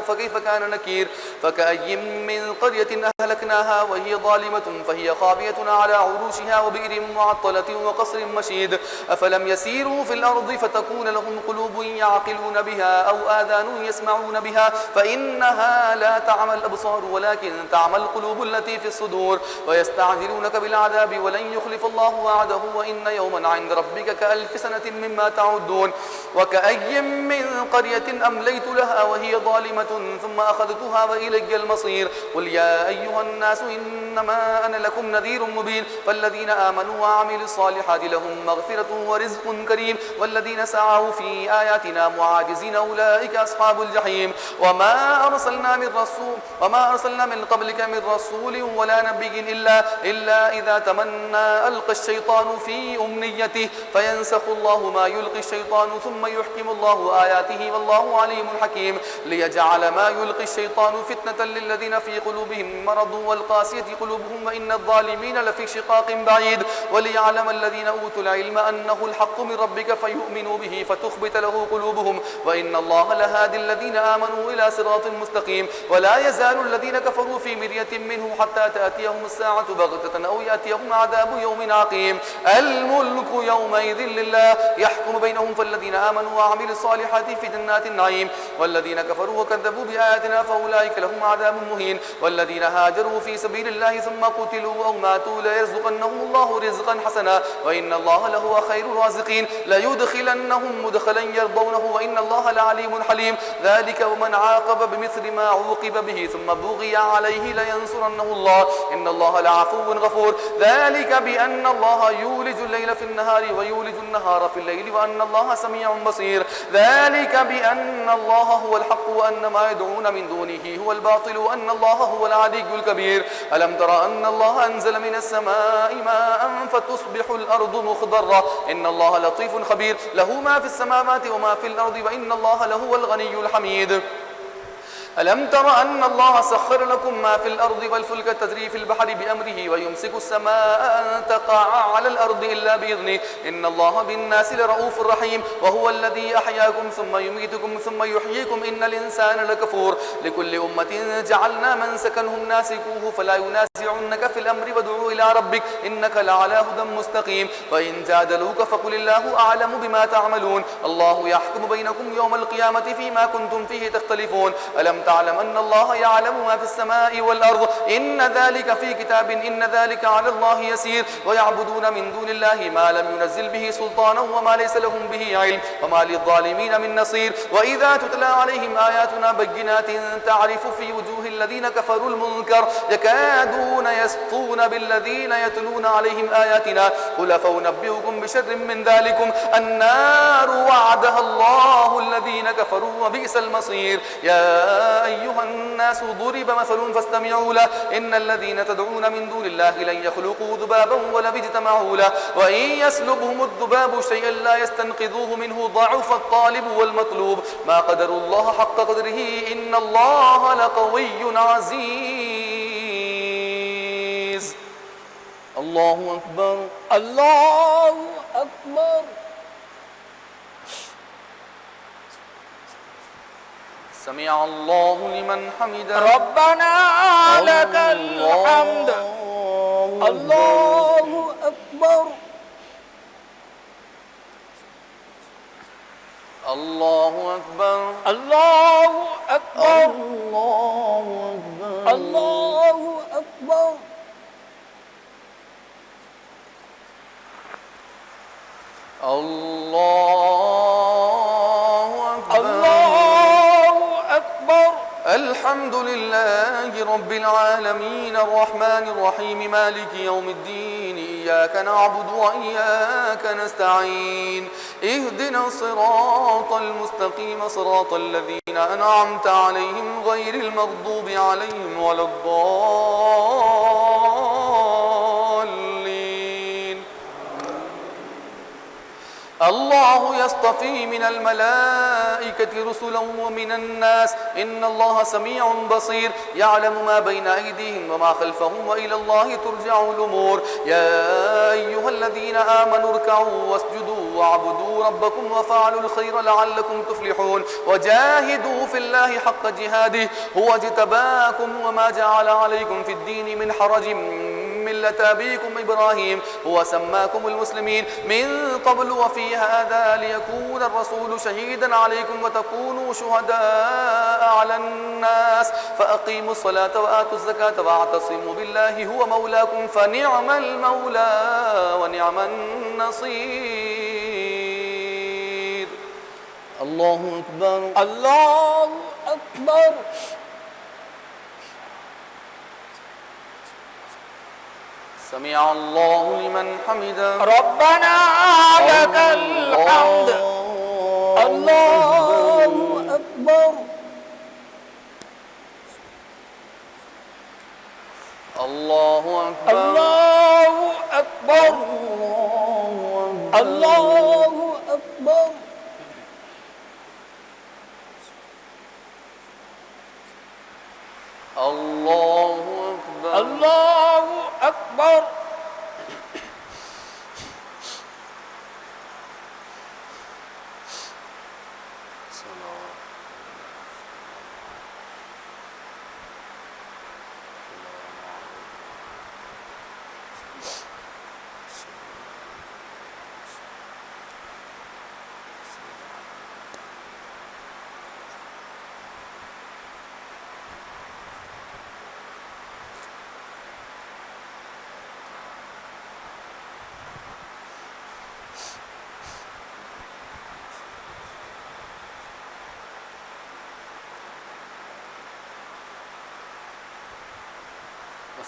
فكيف كان نكير فكأي من قرية أهلكناها وهي ظالمة فهي خاوية على عروشها وبئر معطلة وقصر مشيد أفلم يسيروا في الأرض فتكون لهم قلوب يعقلون بها أو آذان يسمعون بها فإنها لا تعمى الأبصار ولكن تعمى القلوب التي في الصدور ويستعجلونك بالعذاب ولن يخلف الله وعده وإن يوما عند ربك كألف سنة مما تعدون وكأي من قرية أمليت لها وهي ظالمة ثم أخذتها وإلي المصير قل يا أيها الناس إنما أنا لكم نذير مبين فالذين آمنوا وعملوا الصالحات لهم مغفرة ورزق كريم والذين سعوا في آياتنا معاجزين أولئك أصحاب الجحيم وما أرسلنا من قبلك من رسول ولا نبي إلا إذا تمنى ألقى الشيطان في أمنيته فينسخ الله ما يلقي الشيطان ثم يحكم الله آياته والله عليم حكيم ليجعل ما يلقي الشيطان فتنة للذين في قلوبهم مرض والقاسية قلوبهم وإن الظالمين لفي شقاق بعيد وليعلم الذين أوتوا العلم أنه الحق من ربك فيؤمنوا به فتخبت له قلوبهم وإن الله لهادي الذين آمنوا إلى صراط مستقيم ولا يزال الذين كفروا في مرية منه حتى تأتيهم الساعة بغتة أو يأتيهم عذاب يوم عقيم الملك يومئذ لله يحكم بينهم فالذين آمنوا وعملوا الصالحات في جنات النعيم والذين كفروا وكذبوا بآياتنا فأولئك لهم عذاب مهين والذين هاجروا في سبيل الله ثم قتلوا أو ماتوا ليرزقنهم الله رزقا حسنا وإن الله لهو خير الرازقين ليدخلنهم مدخلا يرضونه وإن الله لعليم حليم ذلك ومن عاقب بمثل ما عوقب به ثم بغي عليه لينصرنه الله إن الله لعفو غفور ذلك بأن الله يولج الليل في النهار ويولج النهار في الليل وأن الله سميع بصير ذلك بأن الله هو الحق وأن ما يدعون من دونه هو الباطل وأن الله هو العلي الكبير ألم تر أن الله أنزل من السماء ماء فتصبح الأرض مخضرة إن الله لطيف خبير له ما في السماوات وما في الأرض وإن الله لهو الغني الحميد ألم تر أن الله سخر لكم ما في الأرض والفلك تجري في البحر بأمره ويمسك السماء أن تقع على الأرض إلا بإذنه إن الله بالناس لرؤوف رحيم وهو الذي أحياكم ثم يميتكم ثم يحييكم إن الإنسان لكفور لكل أمة جعلنا منسكا هم ناسكوه فلا ينازعنك في الأمر وادعوا إلى ربك إنك لعلى هدى مستقيم وإن جادلوك فقل الله أعلم بما تعملون الله يحكم بينكم يوم القيامة فيما كنتم فيه تختلفون ألم تعلم أن الله يعلم ما في السماء والأرض إن ذلك في كتاب إن ذلك على الله يسير ويعبدون من دون الله ما لم ينزل به سلطانا وما ليس لهم به علم وما للظالمين من نصير وإذا تتلى عليهم آياتنا بينات تعرف في وجوه الذين كفروا المنكر يكادون يسطون بالذين يتلون عليهم آياتنا قل فأنبئكم بشر من ذلكم النار وعدها الله الذين كفروا وبئس المصير يا أيها الناس ضرب مثل فاستمعوا له إن الذين تدعون من دون الله لن يخلقوا ذبابا ولو اجتمعوا له وإن يسلبهم الذباب شيئا لا يستنقذوه منه ضعف الطالب والمطلوب ما قدروا الله حق قدره إن الله لقوي عزيز الله أكبر
الله أكبر
سمع الله لمن حمده
ربنا لك الحمد الله أكبر
الله أكبر
الله أكبر
الله أكبر
الله أكبر
الله أكبر
الله أكبر
الحمد لله رب العالمين الرحمن الرحيم مالك يوم الدين إياك نعبد وإياك نستعين اهدنا الصراط المستقيم صراط الذين أنعمت عليهم غير المغضوب عليهم ولا الضالين الله يصطفي من الملائكة رسلا ومن الناس إن الله سميع بصير يعلم ما بين أيديهم وما خلفهم وإلى الله ترجع الأمور يا أيها الذين آمنوا اركعوا واسجدوا واعبدوا ربكم وفعلوا الخير لعلكم تفلحون وجاهدوا في الله حق جهاده هو اجتباكم وما جعل عليكم في الدين من حرج ملة أبيكم إبراهيم هو سماكم المسلمين من قبل وفي هذا ليكون الرسول شهيدا عليكم وتكونوا شهداء على الناس فأقيموا الصلاة وآتوا الزكاة واعتصموا بالله هو مولاكم فنعم المولى ونعم النصير. الله أكبر.
الله أكبر.
سمع الله لمن حمده.
ربنا لك الحمد. الله أكبر.
الله أكبر.
الله أكبر. الله أكبر.
الله أكبر.
الله أكبر.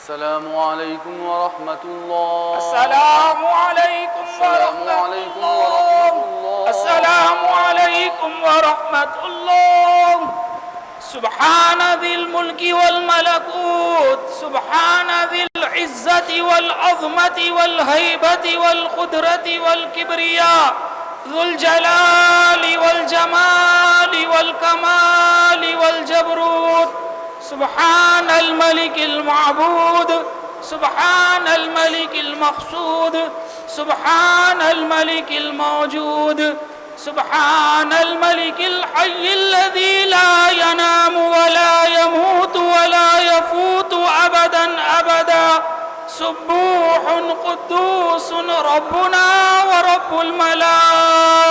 السلام عليكم ورحمة الله.
السلام عليكم ورحمة الله. السلام عليكم ورحمة الله. سبحان ذي الملك والملكوت سبحان ذي العزة والعظمة والهيبة والقدرة والكبرياء ذو الجلال والجمال والكمال والجبروت سبحان الملك المعبود سبحان الملك المقصود سبحان الملك الموجود سبحان الملك الحي الذي لا ينام ولا يموت ولا يفوت أبدا أبدا سبوح قدوس ربنا ورب الملائكة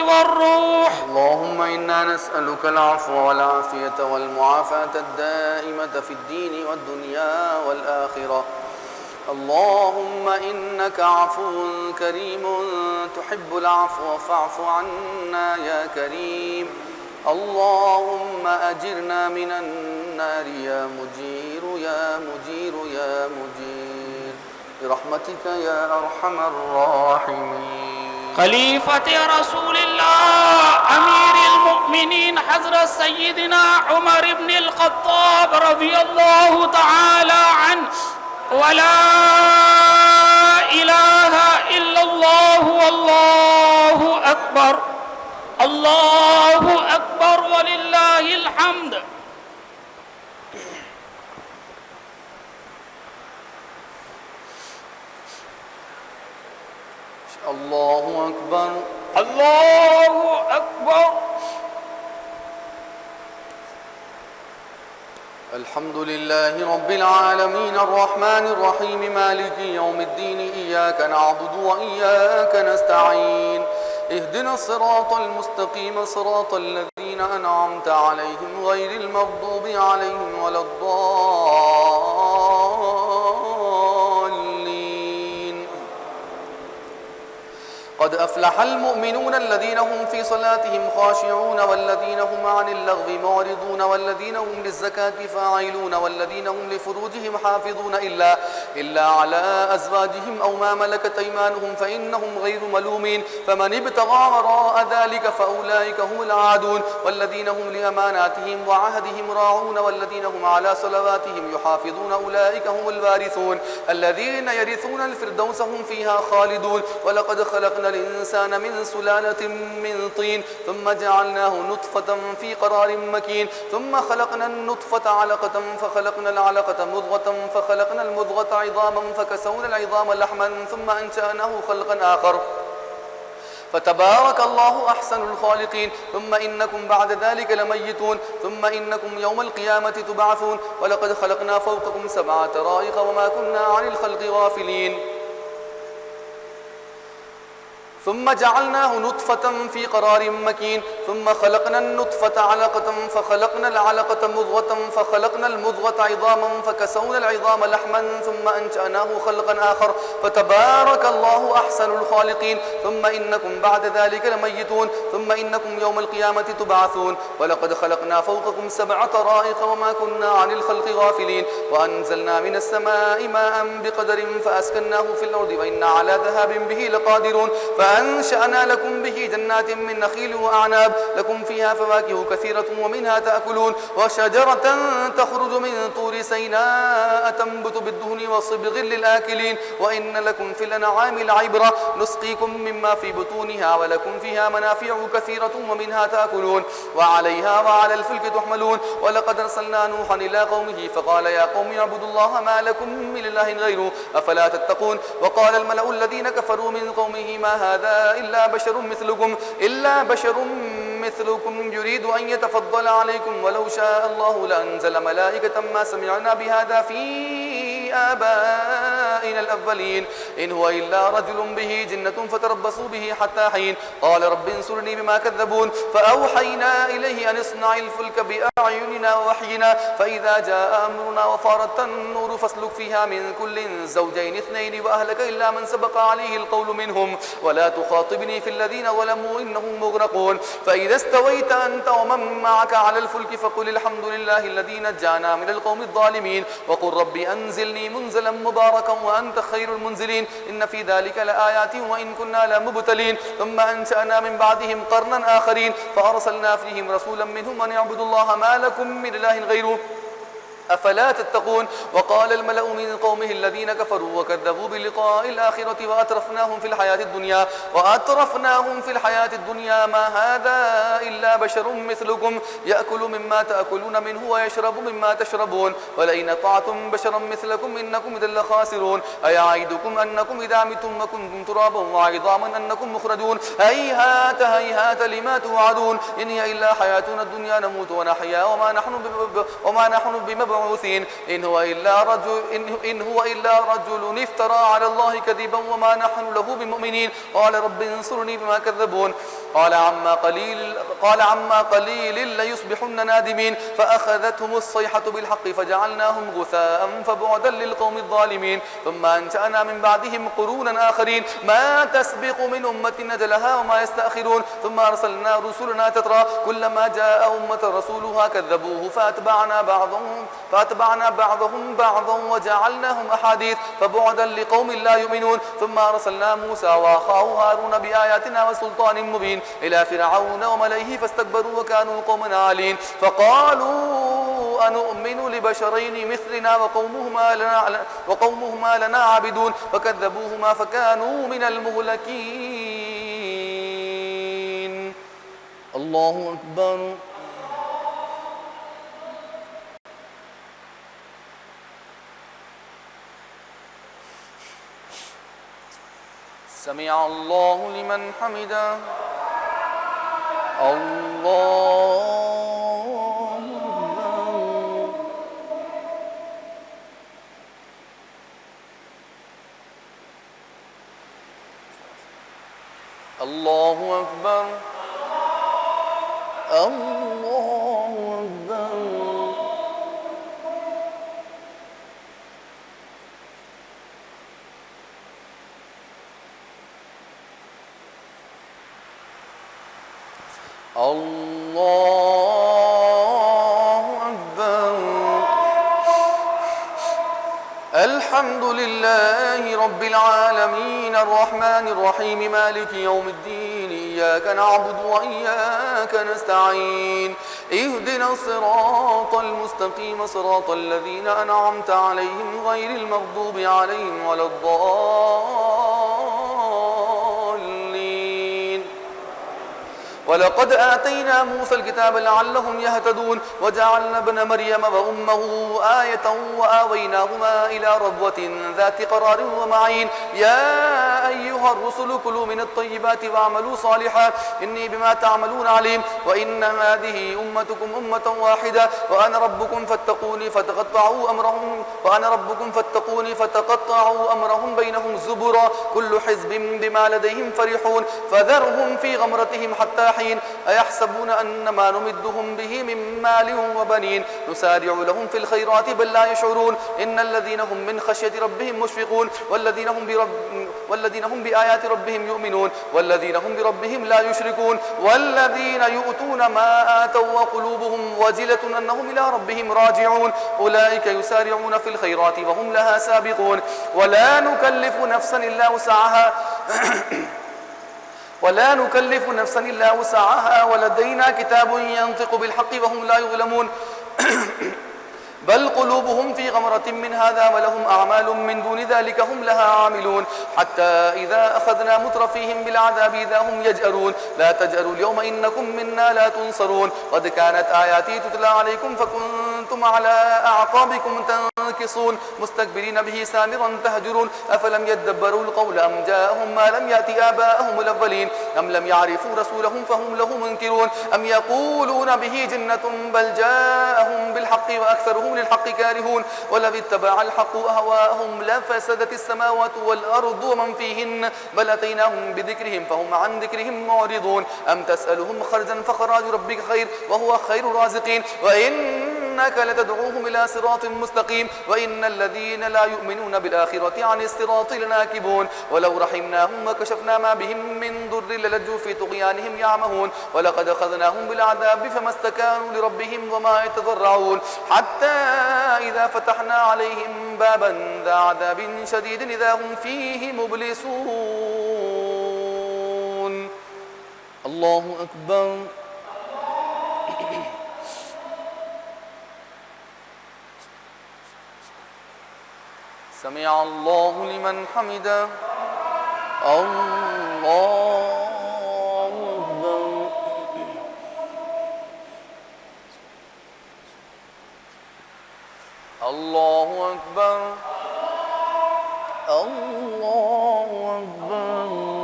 والروح.
اللهم إنا نسألك العفو والعافية والمعافاة الدائمة في الدين والدنيا والآخرة. اللهم إنك عفو كريم تحب العفو فاعف عنا يا كريم. اللهم أجرنا من النار يا مجير يا مجير يا مجير برحمتك يا أرحم الراحمين.
خليفة رسول الله أمير المؤمنين حضرة سيدنا عمر بن الخطاب رضي الله تعالى عنه ولا إله إلا الله والله أكبر. الله أكبر ولله الحمد.
الله أكبر.
الله أكبر.
الحمد لله رب العالمين الرحمن الرحيم مالك يوم الدين إياك نعبد وإياك نستعين اهدنا الصراط المستقيم صراط الذين أنعمت عليهم غير المغضوب عليهم ولا الضالين. قد أفلح المؤمنون الذين هم في صلاتهم خاشعون والذين هم عن اللغو معرضون والذين هم للزكاة فاعلون والذين هم لفروجهم حافظون إلا على أزواجهم أو ما ملكت أيمانهم فإنهم غير ملومين فمن ابتغى وراء ذلك فأولئك هم العادون والذين هم لأماناتهم وعهدهم راعون والذين هم على صلواتهم يحافظون أولئك هم الوارثون الذين يرثون الفردوس هم فيها خالدون. ولقد خلقنا خلقنا الإنسان من سلالة من طين ثم جعلناه نطفة في قرار مكين ثم خلقنا النطفة علقة فخلقنا العلقة مضغة فخلقنا المضغة عظاما فكسونا العظام لحما ثم أنشأناه خلقا آخر فتبارك الله أحسن الخالقين ثم إنكم بعد ذلك لميتون ثم إنكم يوم القيامة تبعثون ولقد خلقنا فوقكم 7 طرائق وما كنا عن الخلق غافلين ثم جعلناه نطفة في قرار مكين ثم خلقنا النطفة علقة فخلقنا العلقة مضغة فخلقنا المضغة عظاما فكسونا العظام لحما ثم أنشأناه خلقا آخر فتبارك الله أحسن الخالقين ثم إنكم بعد ذلك لميتون ثم إنكم يوم القيامة تبعثون ولقد خلقنا فوقكم 7 طرائق وما كنا عن الخلق غافلين وأنزلنا من السماء ماء بقدر فأسكناه في الأرض وإنا على ذهاب به لقادرون فأنشأنا لكم به جنات من نخيل وأعناب لكم فيها فواكه كثيرة ومنها تأكلون وشجرة تخرج من طور سيناء تنبت بالدهن وصبغ للآكلين وإن لكم في الأنعام لعبرة نسقيكم مما في بطونها ولكم فيها منافع كثيرة ومنها تأكلون وعليها وعلى الفلك تحملون ولقد أرسلنا نوحا إلى قومه فقال يا قوم اعبدوا الله ما لكم من إله غيره أفلا تتقون وقال الملأ الذين كفروا من قومه ما هذا إلا بشر مثلكم يريد أن يتفضل عليكم ولو شاء الله لأنزل ملائكة ما سمعنا بهذا في آبائنا الأولين إن هو إلا رجل به جنة فتربصوا به حتى حين قال رب انصرني بما كذبون فأوحينا إليه أن اصنع الفلك بأعيننا ووحينا فإذا جاء أمرنا وفارت النور فاسلك فيها من كل زوجين 2 وأهلك إلا من سبق عليه القول منهم ولا تخاطبني في الذين ظلموا إنهم مغرقون فإذا استويت أنت ومن معك على الفلك فقل الحمد لله الذي نجانا من القوم الظالمين وقل رب أنزلني منزلا مباركا وأنت خير المنزلين إن في ذلك لآيات وإن كنا لمبتلين ثم أنشأنا من بعدهم قرنا آخرين فأرسلنا فيهم رسولا منهم أن اعبدوا الله ما لكم من إله غيره أفلا تتقون وقال الملأ من قومه الذين كفروا وكذبوا بلقاء الآخرة وأترفناهم في الحياة الدنيا ما هذا إلا بشر مثلكم يأكل مما تأكلون منه ويشرب مما تشربون ولئن أطعتم بشرا مثلكم إنكم إذا لخاسرون أيعدكم أنكم إذا متم وكنتم ترابا وعظاما أنكم مخرجون هيهات هيهات لما توعدون إن هي إلا حياتنا الدنيا نموت ونحيا وما نحن بمبعوثين إن هو إلا رجل افترى على الله كذبا وما نحن له بمؤمنين قال رب انصرني بما كذبون قال عما قليل ليصبحن نادمين فأخذتهم الصيحة بالحق فجعلناهم غثاء فبعدا للقوم الظالمين ثم أنشأنا من بعدهم قرونا آخرين ما تسبق من أمة أجلها وما يستأخرون ثم أرسلنا رسلنا تترى كلما جاء أمة رسولها كذبوه فأتبعنا بعضهم بعضا وجعلناهم أحاديث فبعدا لقوم لا يؤمنون ثم أرسلنا موسى وأخاه هارون بآياتنا وسلطان مبين إلى فرعون وملئه فاستكبروا وكانوا قوما عالين فقالوا أنؤمن لبشرين مثلنا وقومهما لنا عابدون فكذبوهما فكانوا من المهلكين. الله أكبر. سمع الله لمن حمده. الله أكبر. الله أكبر. الله أكبر. الحمد لله رب العالمين الرحمن الرحيم مالك يوم الدين إياك نعبد وإياك نستعين اهدنا الصراط المستقيم صراط الذين أنعمت عليهم غير المغضوب عليهم ولا الضالين ولقد آتينا موسى الكتاب لعلهم يهتدون وجعلنا ابن مريم وأمه آية وآويناهما إلى ربوة ذات قرار ومعين يا أيها الرسل كلوا من الطيبات واعملوا صالحا إني بما تعملون عليم وإن هذه أمتكم أمة واحدة وأنا ربكم فاتقوني فتقطعوا أمرهم بينهم زبرا كل حزب بما لديهم فرحون فذرهم في غمرتهم حتى حين أيحسبون أن ما نمدهم به من مال وبنين نسارع لهم في الخيرات بل لا يشعرون إن الذين هم من خشية ربهم مشفقون والذين هم بآيات ربهم يؤمنون والذين هم بربهم لا يشركون والذين يؤتون ما آتوا وقلوبهم وجلة أنهم إلى ربهم راجعون أولئك يسارعون في الخيرات وهم لها سابقون ولا نكلف نفسا إلا وسعها ولدينا كتاب ينطق بالحق وهم لا يظلمون بل قلوبهم في غمرة من هذا ولهم أعمال من دون ذلك هم لها عاملون حتى إذا أخذنا مترفيهم بالعذاب إذا هم يجأرون لا تجأروا اليوم إنكم منا لا تنصرون قد كانت آياتي تتلى عليكم فكنتم على أعقابكم تنكصون مستكبرين به سامرا تهجرون أفلم يدبروا القول أم جاءهم ما لم يأت آباءهم الأولين أم لم يعرفوا رسولهم فهم له منكرون أم يقولون به جنة بل جاءهم بالحق وأكثرهم للحق كارهون ولو اتبع الحق أهواءهم لفسدت السماوات والأرض ومن فيهن بل أتيناهم بذكرهم فهم عن ذكرهم معرضون أم تسألهم خرجا فخراج ربك خير وهو خير الرازقين وإنك لتدعوهم إلى صراط مستقيم وإن الذين لا يؤمنون بالآخرة عن الصراط لناكبون ولو رحمناهم وكشفنا ما بهم من ضر للجوا في طغيانهم يعمهون ولقد أخذناهم بالعذاب فما استكانوا لربهم وما يتضرعون حتى إذا فتحنا عليهم بابا ذا عذاب شديد إذا هم فيه مبلسون الله أكبر سمع الله لمن حمده الله أكبر الله أكبر الله أكبر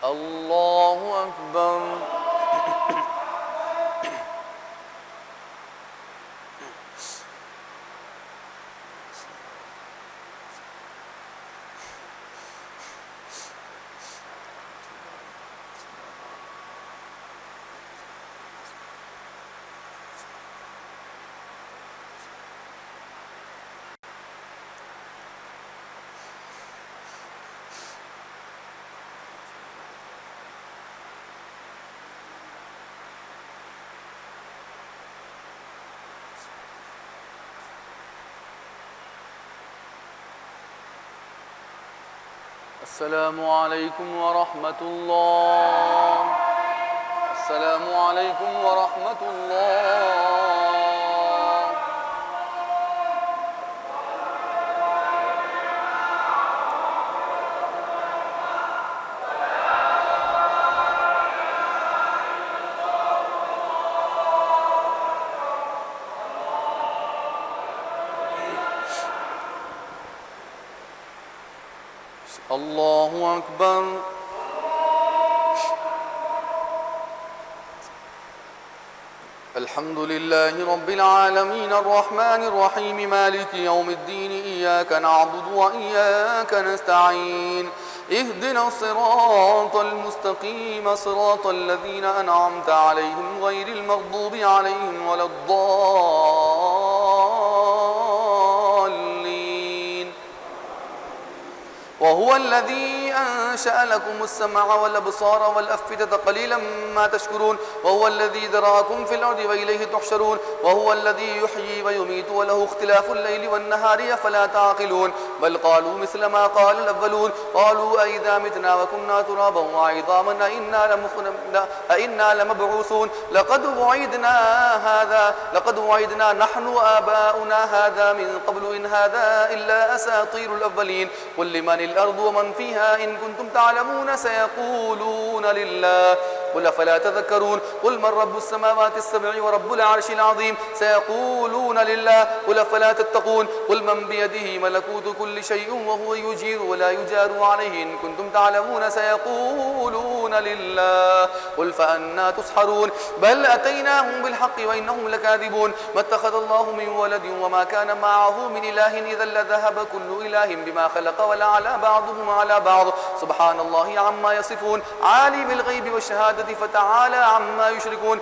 الله أكبر السلام عليكم ورحمة الله السلام عليكم ورحمة الله الله أكبر الحمد لله رب العالمين الرحمن الرحيم مالك يوم الدين إياك نعبد وإياك نستعين اهدنا الصراط المستقيم صراط الذين أنعمت عليهم غير المغضوب عليهم ولا الضالين وهو الذي أنشأ لكم السمع والأبصار والأفئدة قليلا ما تشكرون وهو الذي ذرأكم في الأرض وإليه تحشرون وهو الذي يحيي ويميت وله اختلاف الليل والنهار أفلا تعقلون بل قالوا مثل ما قال الأولون قالوا أئذا متنا وكنا ترابا وعظاما أئنا لمبعوثون لقد وعدنا نحن وآباؤنا هذا من قبل إن هذا إلا أساطير الأولين قل لمن الأرض ومن فيها إن كنتم تعلمون سيقولون لله قل أفلا تذكرون قل من رب السماوات السبع ورب العرش العظيم سيقولون لله قل أفلا تتقون قل من بيده ملكوت كل شيء وهو يجير ولا يجار عليه إن كنتم تعلمون سيقولون لله قل فأنا تسحرون بل أتيناهم بالحق وإنهم لكاذبون ما اتخذ الله من ولد وما كان معه من إله إذا لذهب كل إله بما خلق ولا على بعضهم على بعض سبحان الله عما يصفون عالم الغيب والشهادة فتعالى عما يشركون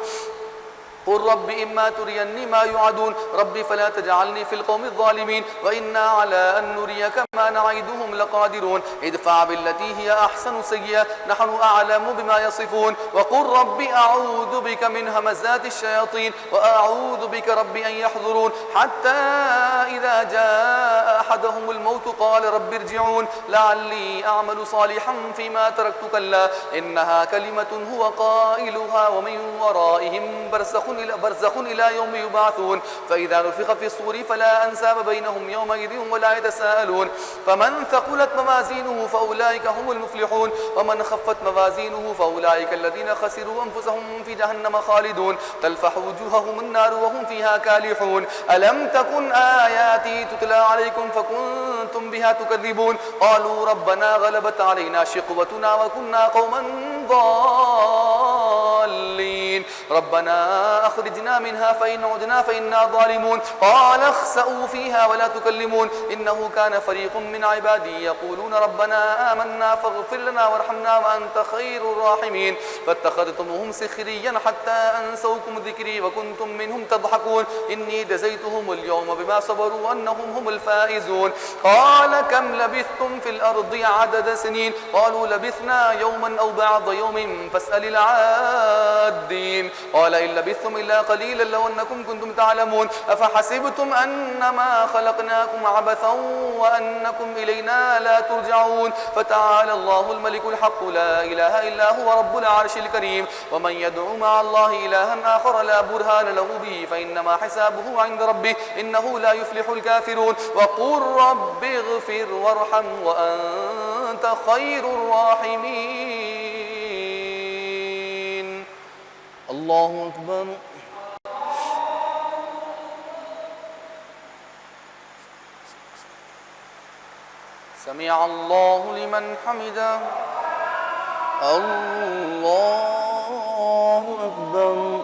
قل رب إما تريني ما يوعدون ربي فلا تجعلني في القوم الظالمين وإنا على أن نريك ما نعيدهم لقادرون ادفع بالتي هي أحسن سيئة نحن أعلم بما يصفون وقل رب أعوذ بك من همزات الشياطين وأعوذ بك رب أن يحضرون حتى إذا جاء أحدهم الموت قال رب ارجعون لعلي أعمل صالحا فيما تركت كلا إنها كلمة هو قائلها ومن ورائهم برزخ إلى يوم يبعثون فإذا نفخ في الصور فلا أنساب بينهم يومئذ ولا يتساءلون فمن ثقلت موازينه فأولئك هم المفلحون ومن خفت موازينه فأولئك الذين خسروا أنفسهم في جهنم خالدون تلفح وجوههم النار وهم فيها كالحون ألم تكن آياتي تتلى عليكم فكنتم بها تكذبون قالوا ربنا غلبت علينا شقوتنا وكنا قوما ضالين ربنا أخرجنا منها فإن عدنا فإنا ظالمون قال اخسأوا فيها ولا تكلمون إنه كان فريق من عبادي يقولون ربنا آمنا فاغفر لنا وارحمنا وأنت خير الراحمين فاتخذتموهم سخريا حتى أنسوكم ذكري وكنتم منهم تضحكون إني جزيتهم اليوم بما صبروا أنهم هم الفائزون قال كم لبثتم في الأرض عدد سنين قالوا لبثنا يوما أو بعض يوم فاسأل العادين قال إن لبثتم إلا قليلا لو أنكم كنتم تعلمون أفحسبتم أنما خلقناكم عبثا وأنكم إلينا لا ترجعون فتعالى الله الملك الحق لا إله إلا هو رب العرش الكريم ومن يدعو مع الله إلها آخر لا برهان له به فإنما حسابه عند ربه إنه لا يفلح الكافرون وقل رب اغفر وارحم وأنت خير الراحمين الله أكبر سمع الله لمن حمده الله أكبر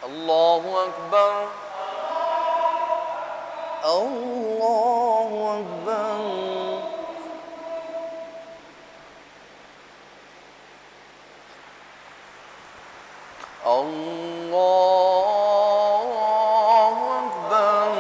الله أكبر الله أكبر الله أكبر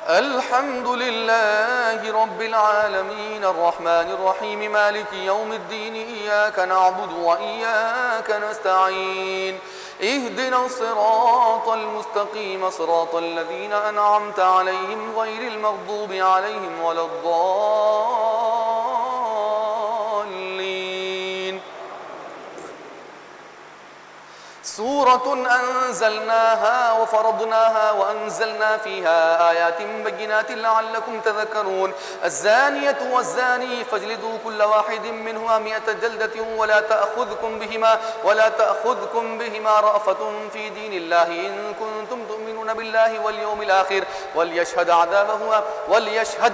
الحمد لله رب العالمين الرحمن الرحيم مالك يوم الدين إياك نعبد وإياك نستعين اهدنا الصراط المستقيم صراط الذين أنعمت عليهم غير المغضوب عليهم ولا الضالين سورة أنزلناها وفرضناها وأنزلنا فيها آيات بينات لعلكم تذكرون الزانية والزاني فاجلدوا كل واحد منهما 100 جلدة ولا تأخذكم بهما رأفة في دين الله إن كنتم تؤمنون يكفرون بالله واليوم الآخر وليشهد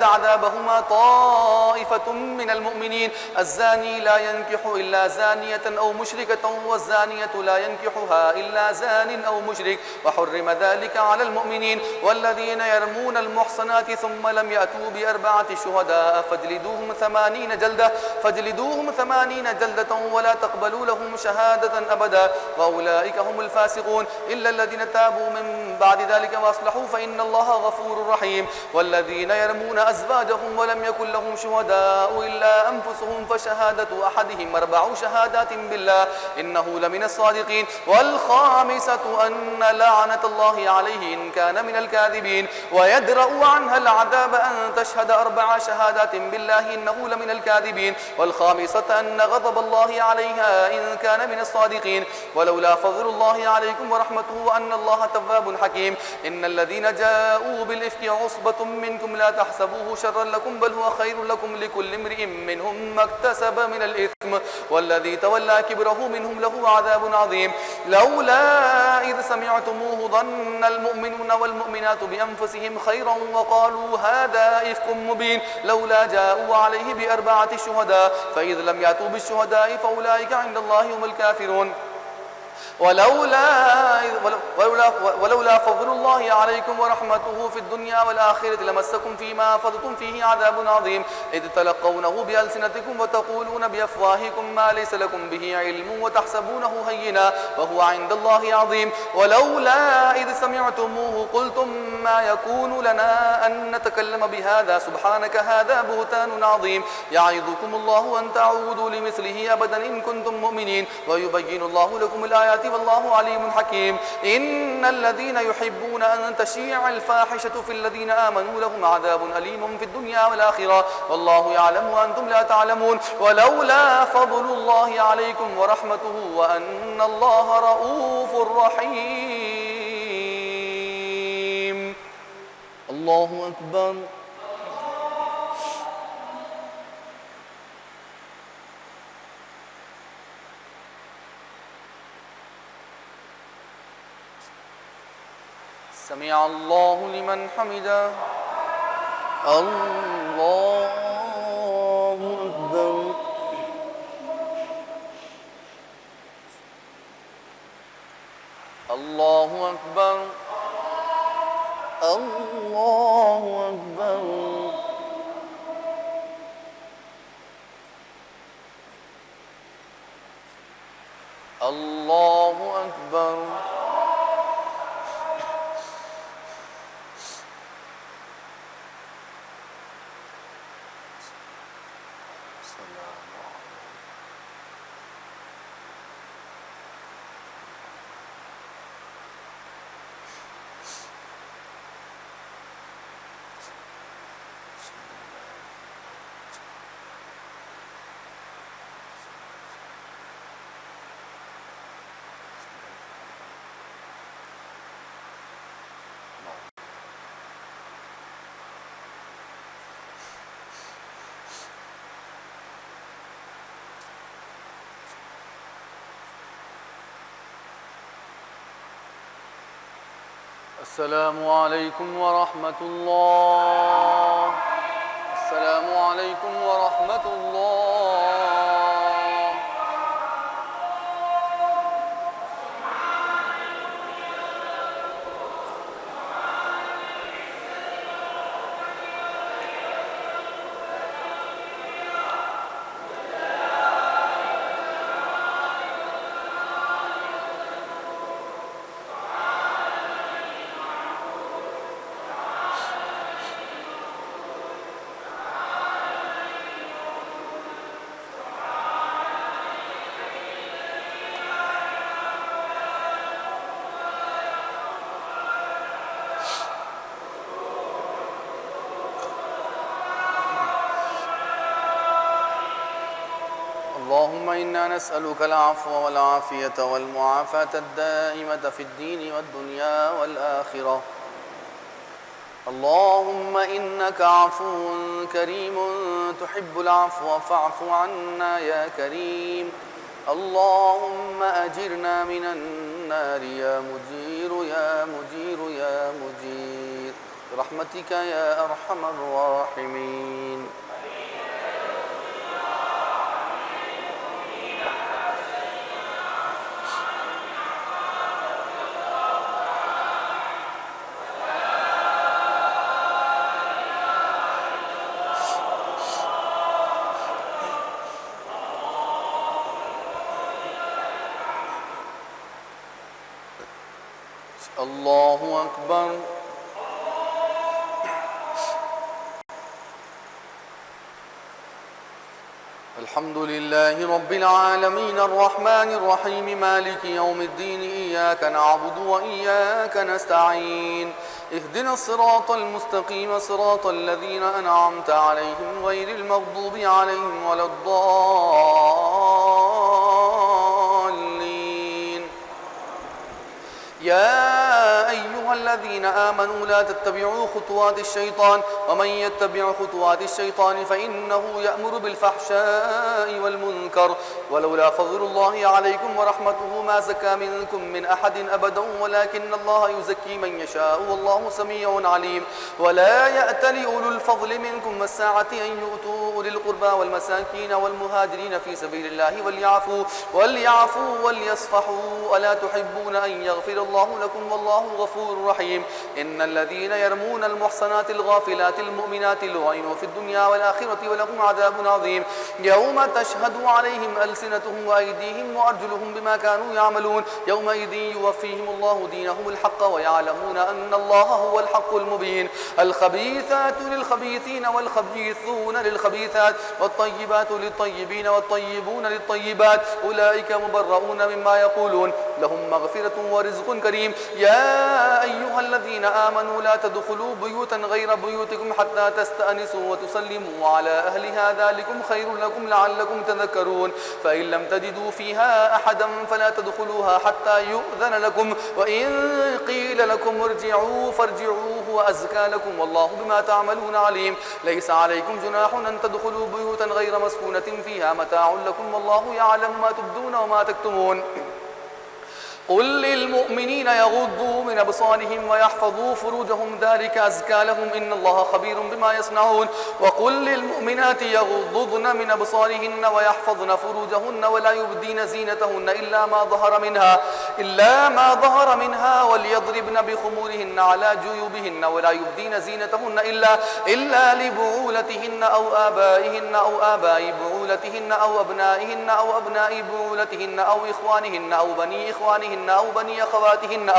عذابهما طائفة من المؤمنين. الزاني لا ينكح إلا زانية أو مشركة والزانية لا ينكحها إلا زان أو مشرك وحرم ذلك على المؤمنين. والذين يرمون المحصنات ثم لم يأتوا بأربعة شهداء فاجلدوهم 80 جلدة ولا تقبلوا لهم شهادة أبدا وأولئك هم الفاسقون إلا الذين تابوا من بعد ذلك وأصلحوا فإن الله غفور رحيم. والذين يرمون أزواجهم ولم يكن لهم شهداء إلا أنفسهم فشهادة أحدهم 4 شهادات بالله إنه لمن الصادقين. والخامسة أن لعنة الله عليه إن كان من الكاذبين ويدرأ عنها العذاب أن تشهد 4 شهادات بالله إنه لمن الكاذبين. والخامسة أن غضب الله عليها إن كان من الصادقين. ولولا فضل الله عليكم ورحمته وأن الله تواب حكيم. إن الذين جاءوا بالإفك عصبة منكم لا تحسبوه شرا لكم بل هو خير لكم لكل امرئ منهم ما اكتسب من الإثم والذي تولى كبره منهم له عذاب عظيم. لولا إذ سمعتموه ظن المؤمنون والمؤمنات بأنفسهم خيرا وقالوا هذا إفك مبين لولا جاءوا عليه ب4 شهداء فإذ لم يأتوا بالشهداء فأولئك عند الله هم الكافرون. ولولا فضل الله عليكم ورحمته في الدنيا والآخرة لمسكم فيما أفضتم فيه عذاب عظيم إذ تلقونه بألسنتكم وتقولون بأفواهكم ما ليس لكم به علم وتحسبونه هينا وهو عند الله عظيم. ولولا إذ سمعتموه قلتم ما يكون لنا أن نتكلم بهذا سبحانك هذا بهتان عظيم يعظكم الله أن تعودوا لمثله أبدا إن كنتم مؤمنين ويبين الله لكم الآيات والله عليم حكيم. إن الذين يحبون أن تشيع الفاحشة في الذين آمنوا لهم عذاب أليم في الدنيا والآخرة والله يعلم وأنتم لا تعلمون. ولولا فضل الله عليكم ورحمته وأن الله رؤوف رحيم. الله أكبر. سمع الله لمن حمده. الله أكبر. الله أكبر. الله أكبر. الله أكبر. السلام عليكم ورحمة الله. السلام عليكم ورحمة الله. اللهم إنا نسألك العفو والعافية والمعافاة الدائمة في الدين والدنيا والآخرة. اللهم إنك عفو كريم تحب العفو فاعف عنا يا كريم. اللهم أجرنا من النار يا مجير يا مجير يا مجير برحمتك يا أرحم الراحمين. الله أكبر. الحمد لله رب العالمين الرحمن الرحيم مالك يوم الدين إياك نعبد وإياك نستعين اهدنا الصراط المستقيم صراط الذين أنعمت عليهم غير المغضوب عليهم ولا الضالين. يا أيها الذين آمنوا لا تتبعوا خطوات الشيطان ومن يتبع خطوات الشيطان فإنه يأمر بالفحشاء والمنكر ولولا فضل الله عليكم ورحمته ما زكى منكم من أحد أبدا ولكن الله يزكي من يشاء والله سميع عليم. ولا يأتل أولو الفضل منكم والسعة أن يؤتوا أولي القربى والمساكين والمهاجرين في سبيل الله وليعفوا وليصفحوا ألا تحبون أن يغفر الله لكم والله غفور رحيم. إن الذين يرمون المحصنات الغافلات المؤمنات لعنوا في الدنيا والآخرة ولهم عذاب عظيم يوم تشهد عليهم ألسنتهم وأيديهم وأرجلهم بما كانوا يعملون يومئذ يوفيهم الله دينهم الحق ويعلمون أن الله هو الحق المبين. الخبيثات للخبيثين والخبيثون للخبيثات والطيبات للطيبين والطيبون للطيبات أولئك مبرؤون مما يقولون لهم مغفرة ورزق كريم. يا أيها الذين آمنوا لا تدخلوا بيوتا غير بيوتكم حتى تستأنسوا وتسلموا على أهلها ذلكم خير لكم لعلكم تذكرون. فإن لم تجدوا فيها أحدا فلا تدخلوها حتى يؤذن لكم وإن قيل لكم ارجعوا فارجعوا هو أزكى لكم والله بما تعملون عليم. ليس عليكم جناح أن تدخلوا بيوتا غير مسكونة فيها متاع لكم والله يعلم ما تبدون وما تكتمون. قل للمؤمنين يغضوا من أبصارهم ويحفظوا فروجهم ذلك أزكى لهم إن الله خبير بما يصنعون. وقل للمؤمنات يغضضن من أبصارهن ويحفظن فروجهن ولا يبدين زينتهن إلا ما ظهر منها وليضربن بخمورهن على جيوبهن ولا يبدين زينتهن إلا لبعولتهن أو آبائهن أو آباء بعولتهن أو أبنائهن أو أبناء بعولتهن أو إخوانهن أو بني إخوانهن أو بني أخواتهن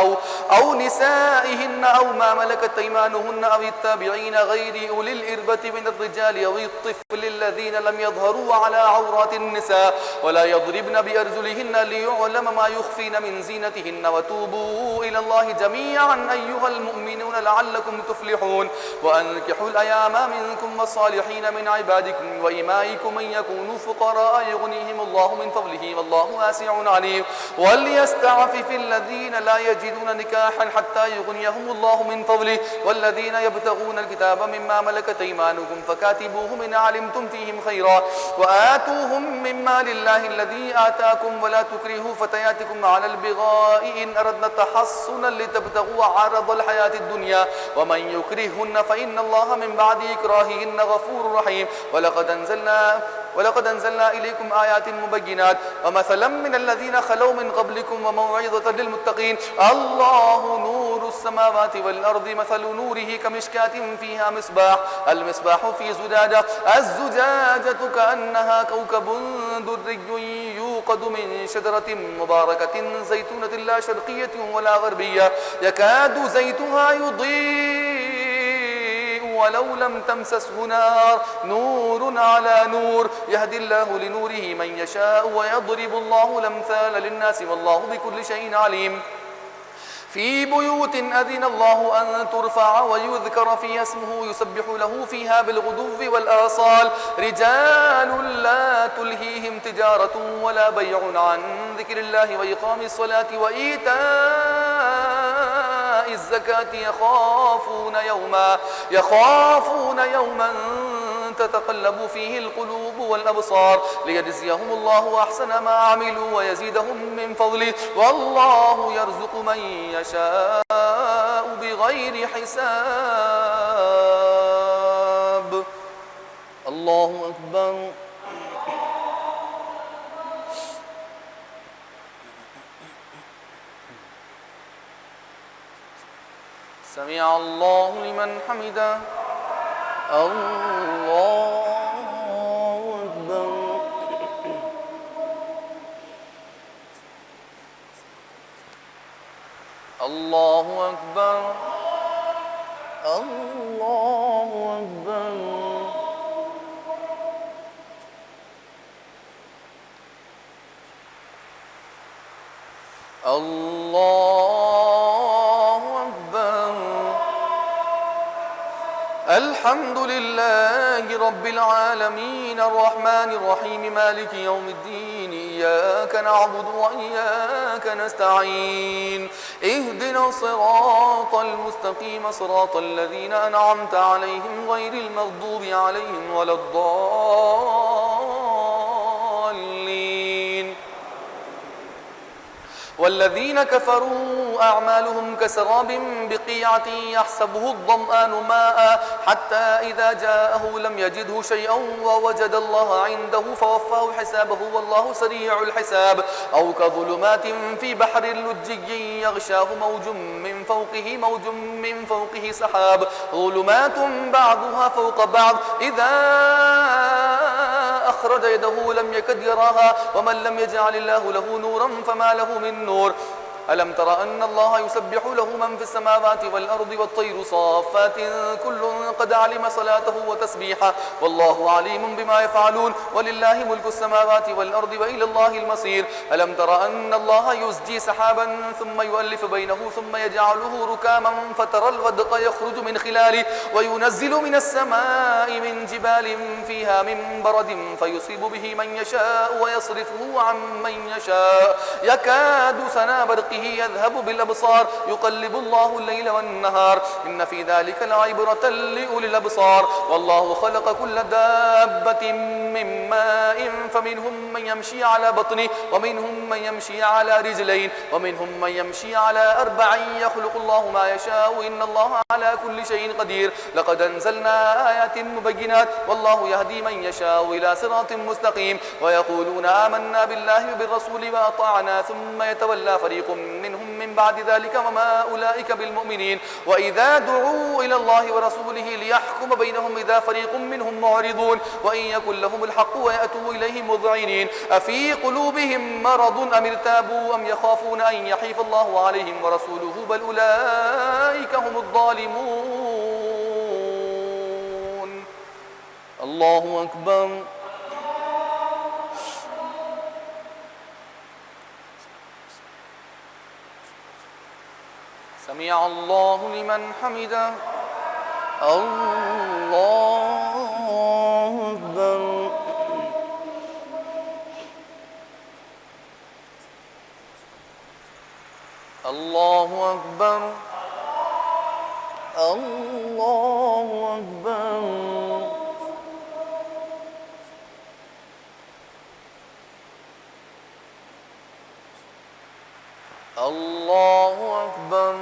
أو نسائهن أو ما ملكت أيمانهن أو التابعين غير أولي الإربة من الرجال أو الطفل الذين لم يظهروا على عورات النساء ولا يضربن بأرجلهن ليعلم ما يخفين من زينتهن. وتوبوا إلى الله جميعا أيها المؤمنون لعلكم تفلحون. وأنكحوا الأيام منكم والصالحين من عبادكم وإمائكم من يكونوا فقراء يغنيهم الله من فضله والله واسع عليم. وليستعفف الذين لا يجدون نكاحا حتى يغنيهم الله من فضله والذين يبتغون الكتاب مما ملكت أيمانكم فكاتبوهم إن علمتم فيهم خيرا وآتوهم مما لله الذي آتاكم ولا تكرهوا فتياتكم على البغاء إن أردنا تحصنا لتبتغوا عرض الحياة الدنيا ومن يكرهن فإن الله من بعد إكراههن غفور رحيم. ولقد أنزلنا إليكم آيات مبينات ومثلا من الذين خلوا من قبلكم وموعظة للمتقين. الله نور السماوات والأرض مثل نوره كمشكاة فيها المصباح في زجاجة الزجاجة كأنها كوكب دري يوقد من شجرة مباركة زيتونة لا شرقية ولا غربية يكاد زيتها يضيء ولو لم تمسسه نار نور على نور يهدي الله لنوره من يشاء ويضرب الله الأمثال للناس والله بكل شيء عليم. في بيوت أذن الله أن ترفع ويذكر فيها اسمه يسبح له فيها بالغدو والآصال رجال لا تلهيهم تجارة ولا بيع عن ذكر الله وإقام الصلاة وإيتاء الزكاة يخافون يوما تتقلب فيه القلوب والأبصار ليجزيهم الله أحسن ما عملوا ويزيدهم من فضله والله يرزق من يشاء بغير حساب. الله أكبر. سمع الله لمن حمده. الله أكبر. الله أكبر. الله أكبر. الله أكبر. الحمد لله رب العالمين الرحمن الرحيم مالك يوم الدين إياك نعبد وإياك نستعين اهدنا الصراط المستقيم صراط الذين أنعمت عليهم غير المغضوب عليهم ولا الضالين. والذين كفروا أعمالهم كسراب بقيعة يحسبه الظمآن ماء حتى إذا جاءه لم يجده شيئا ووجد الله عنده فوفاه حسابه والله سريع الحساب. أو كظلمات في بحر لجي يغشاه موج من فوقه سحاب ظلمات بعضها فوق بعض إذا أخرج يده لم يكد يراها ومن لم يجعل الله له نورا فما له من نور. ألم تر أن الله يسبح له من في السماوات والأرض والطير صافات كل قد علم صلاته وتسبيحه والله عليم بما يفعلون ولله ملك السماوات والأرض وإلى الله المصير. ألم تر أن الله يزجي سحابا ثم يؤلف بينه ثم يجعله ركاما فترى الودق يخرج من خلاله وينزل من السماء من جبال فيها من برد فيصيب به من يشاء ويصرفه عن من يشاء يكاد سنا برقه يذهب بالأبصار يقلب الله الليل والنهار إن في ذلك لعبرة لأولي الأبصار. والله خلق كل دابة من ماء فمنهم من يمشي على بطنه ومنهم من يمشي على رجلين ومنهم من يمشي على 4 يخلق الله ما يشاء إن الله على كل شيء قدير. لقد أنزلنا آيات مبينات والله يهدي من يشاء إلى صراط مستقيم. ويقولون آمنا بالله وبالرسول وأطعنا ثم يتولى فريق منهم من بعد ذلك وما أولئك بالمؤمنين. وإذا دعوا إلى الله ورسوله ليحكم بينهم إذا فريق منهم معرضون وإن يكن لهم الحق ويأتوا إليه مذعنين. أفي قلوبهم مرض أم ارتابوا أم يخافون أن يحيف الله عليهم ورسوله بل أولئك هم الظالمون. الله أكبر. سمع الله لمن حمده. الله أكبر. الله أكبر. الله أكبر. الله أكبر.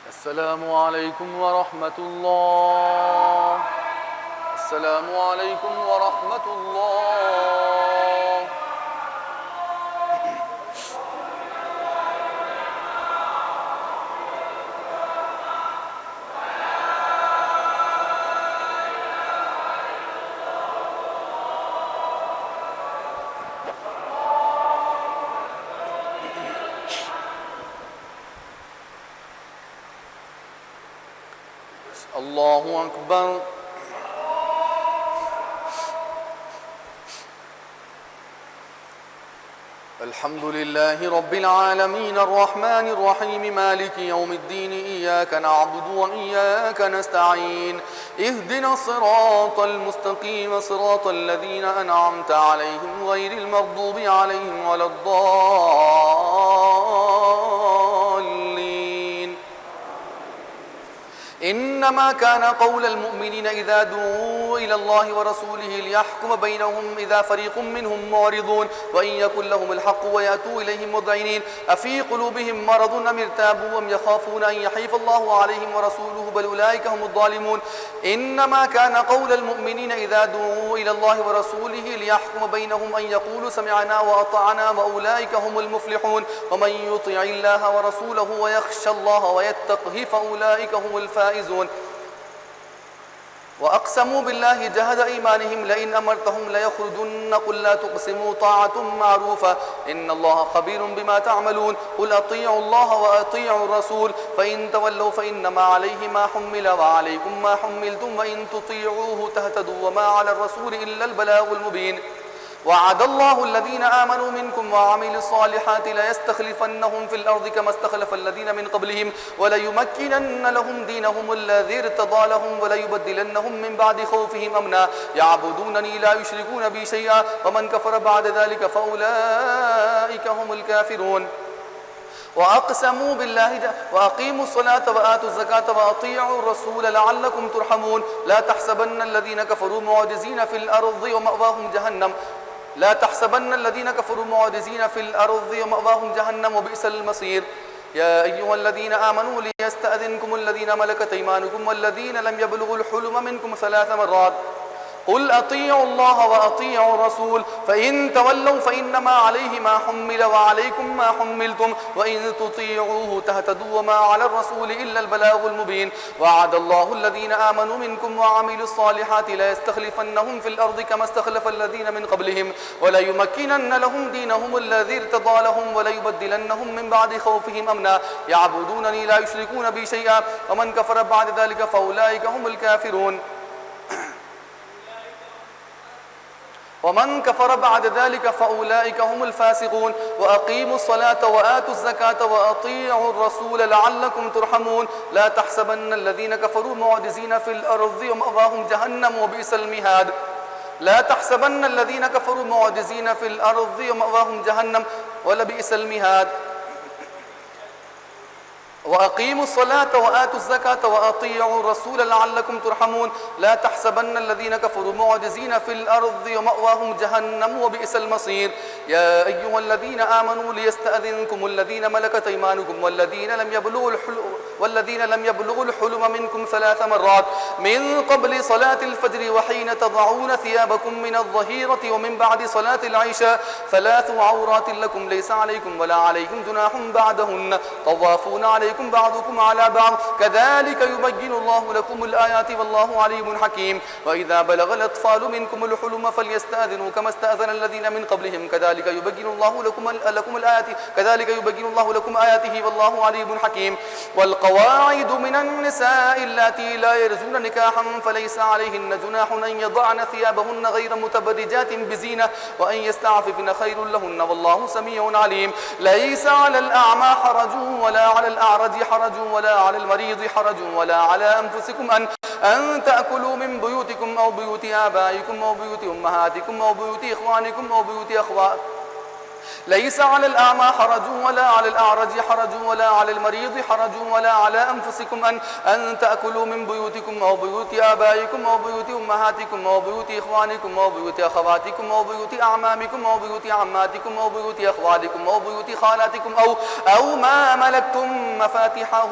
السلام عليكم ورحمة الله. السلام عليكم ورحمة الله. الله أكبر. الحمد لله رب العالمين الرحمن الرحيم مالك يوم الدين إياك نعبد وإياك نستعين اهدنا الصراط المستقيم صراط الذين أنعمت عليهم غير المغضوب عليهم ولا الضالين. إنما كان قول المؤمنين إذا دعوا إلى الله ورسوله ليحكم بينهم إذا فريق منهم معرضون وإن يكن لهم الحق ويأتوا إليه مذعنين أفي قلوبهم مرض أم ارتابوا أم يخافون أن يحيف الله عليهم ورسوله بل أولئك هم الظالمون. إنما كان قول المؤمنين إذا دعوا إلى الله ورسوله ليحكم بينهم أن يقولوا سمعنا وأطعنا وأولئك هم المفلحون ومن يطع الله ورسوله ويخشى الله ويتقه فأولئك هم الفائزون. وأقسموا بالله جهد إيمانهم لئن أمرتهم ليخرجن قل لا تقسموا طاعة معروفة إن الله خبير بما تعملون قل أطيعوا الله وأطيعوا الرسول فإن تولوا فإنما عليه ما حمل وعليكم ما حملتم وإن تطيعوه تهتدوا وما على الرسول إلا البلاغ المبين. وعد الله الذين آمنوا منكم وعملوا الصالحات ليستخلفنهم في الأرض كما استخلف الذين من قبلهم وليمكنن لهم دينهم الذي ارتضى لهم وليبدلنهم من بعد خوفهم أمنا يعبدونني لا يشركون بي شيئا ومن كفر بعد ذلك فأولئك هم الكافرون. وأقسموا بالله وأقيموا الصلاة وآتوا الزكاة وأطيعوا الرسول لعلكم ترحمون لا تحسبن الذين كفروا معجزين في الأرض ومأواهم جهنم لا تحسبن الذين كفروا معجزين في الأرض ومأواهم جهنم وبئس المصير. يا أيها الذين آمنوا ليستأذنكم الذين ملكت أيمانكم والذين لم يبلغوا الحلم منكم 3 مرات قل أطيعوا الله وأطيعوا الرسول فإن تولوا فإنما عليه ما حمل وعليكم ما حملتم وإن تطيعوه تهتدوا وما على الرسول إلا البلاغ المبين. وعد الله الذين آمنوا منكم وعملوا الصالحات ليستخلفنهم في الأرض كما استخلف الذين من قبلهم وليمكنن لهم دينهم الذي ارتضى لهم وليبدلنهم من بعد خوفهم أمنا يعبدونني لا يشركون بي شيئا ومن كفر بعد ذلك فأولئك هم الكافرون. ومن كفر بعد ذلك فأولئك هم الفاسقون. وأقيموا الصلاة وآتوا الزكاة وأطيعوا الرسول لعلكم ترحمون لا تحسبن الذين كفروا معجزين في الأرض ومأواهم جهنم وبئس المهاد لا تحسبن الذين كفروا معجزين في الأرض ومأواهم جهنم ولبئس المهاد. وأقيموا الصلاة وآتوا الزكاة وأطيعوا الرسول لعلكم ترحمون لا تحسبن الذين كفروا معجزين في الأرض ومأواهم جهنم وبئس المصير. يا أيها الذين آمنوا ليستأذنكم الذين ملكت أيمانكم والذين لم يبلغوا الحلم منكم 3 مرات من قبل صلاة الفجر وحين تضعون ثيابكم من الظهيرة ومن بعد صلاة العشاء 3 عورات لكم ليس عليكم ولا عليكم جناح بعدهن طوافون عليكم بعضكم على بعض كذلك يبين الله لكم الآيات والله عليم حكيم. وإذا بلغ الأطفال منكم الحلم فليستأذنوا كما استأذن الذين من قبلهم كذلك يبين الله لكم الآيات آياته والله عليم حكيم. والقواعد من النساء اللاتي لا يرجون نكاحا فليس عليهن جناح أن يضعن ثيابهن غير متبرجات بزينة وأن يستعففن خير لهن والله سميع عليم. ليس على الأعمى حرج ولا على الأعرج حرج ولا على المريض حرج ولا على أنفسكم أن تأكلوا من بيوتكم أو بيوت آبائكم أو بيوت أمهاتكم أو بيوت إخوانكم أو بيوت أخواتكم ليس على الأعمى حرج ولا على الأعرج حرج ولا على المريض حرج ولا على أنفسكم أن تأكلوا من بيوتكم أو بيوت آبائكم أو بيوت أمهاتكم أو بيوت إخوانكم أو بيوت أخواتكم أو بيوت أعمامكم أو بيوت عماتكم أو بيوت أخوالكم أو بيوت خالاتكم أو ما ملكتم مفاتحه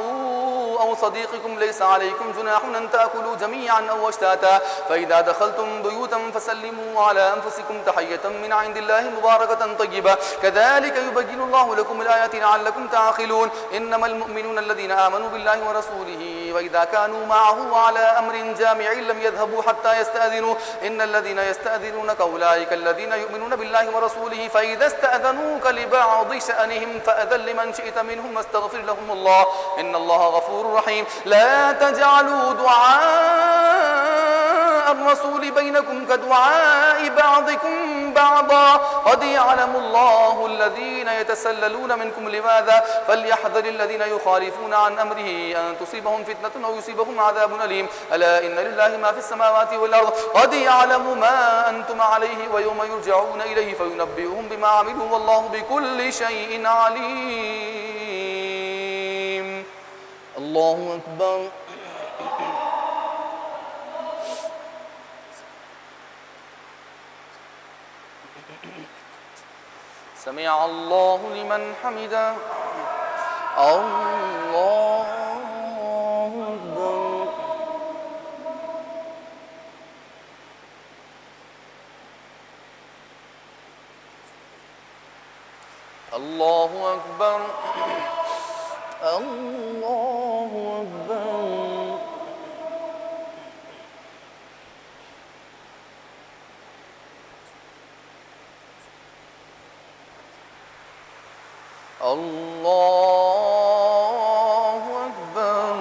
أو صديقكم ليس عليكم جناح أن تأكلوا جميعا أو أشتاتا فإذا دخلتم بيوتا فسلموا على أنفسكم تحية من عند الله مباركة طيبة كذلك يبين الله لكم الآيات لعلكم تعقلون. إنما المؤمنون الذين آمنوا بالله ورسوله رسوله وإذا كانوا معه على أمر جامع لم يذهبوا حتى يستأذنوا إن الذين يستأذنونك أولئك الذين يؤمنون بالله ورسوله فإذا استأذنوك لبعض شأنهم فأذن لمن شئت منهم واستغفر لهم الله إن الله غفور رحيم لا تجعلوا دعاء الرسول بينكم كدعاء بعضكم بعضا قد يعلم الله الذين يتسللون منكم لماذا فليحذر الذين يخالفون عن أمره أن تصيبهم فتنة أو يصيبهم عذاب أليم ألا إن لله ما في السماوات والأرض قد يعلم ما أنتم عليه ويوم يرجعون إليه فينبئهم بما عملوا والله بكل شيء عليم الله أكبر سمع الله لمن حمده الله أكبر الله أكبر الله أكبر الله أكبر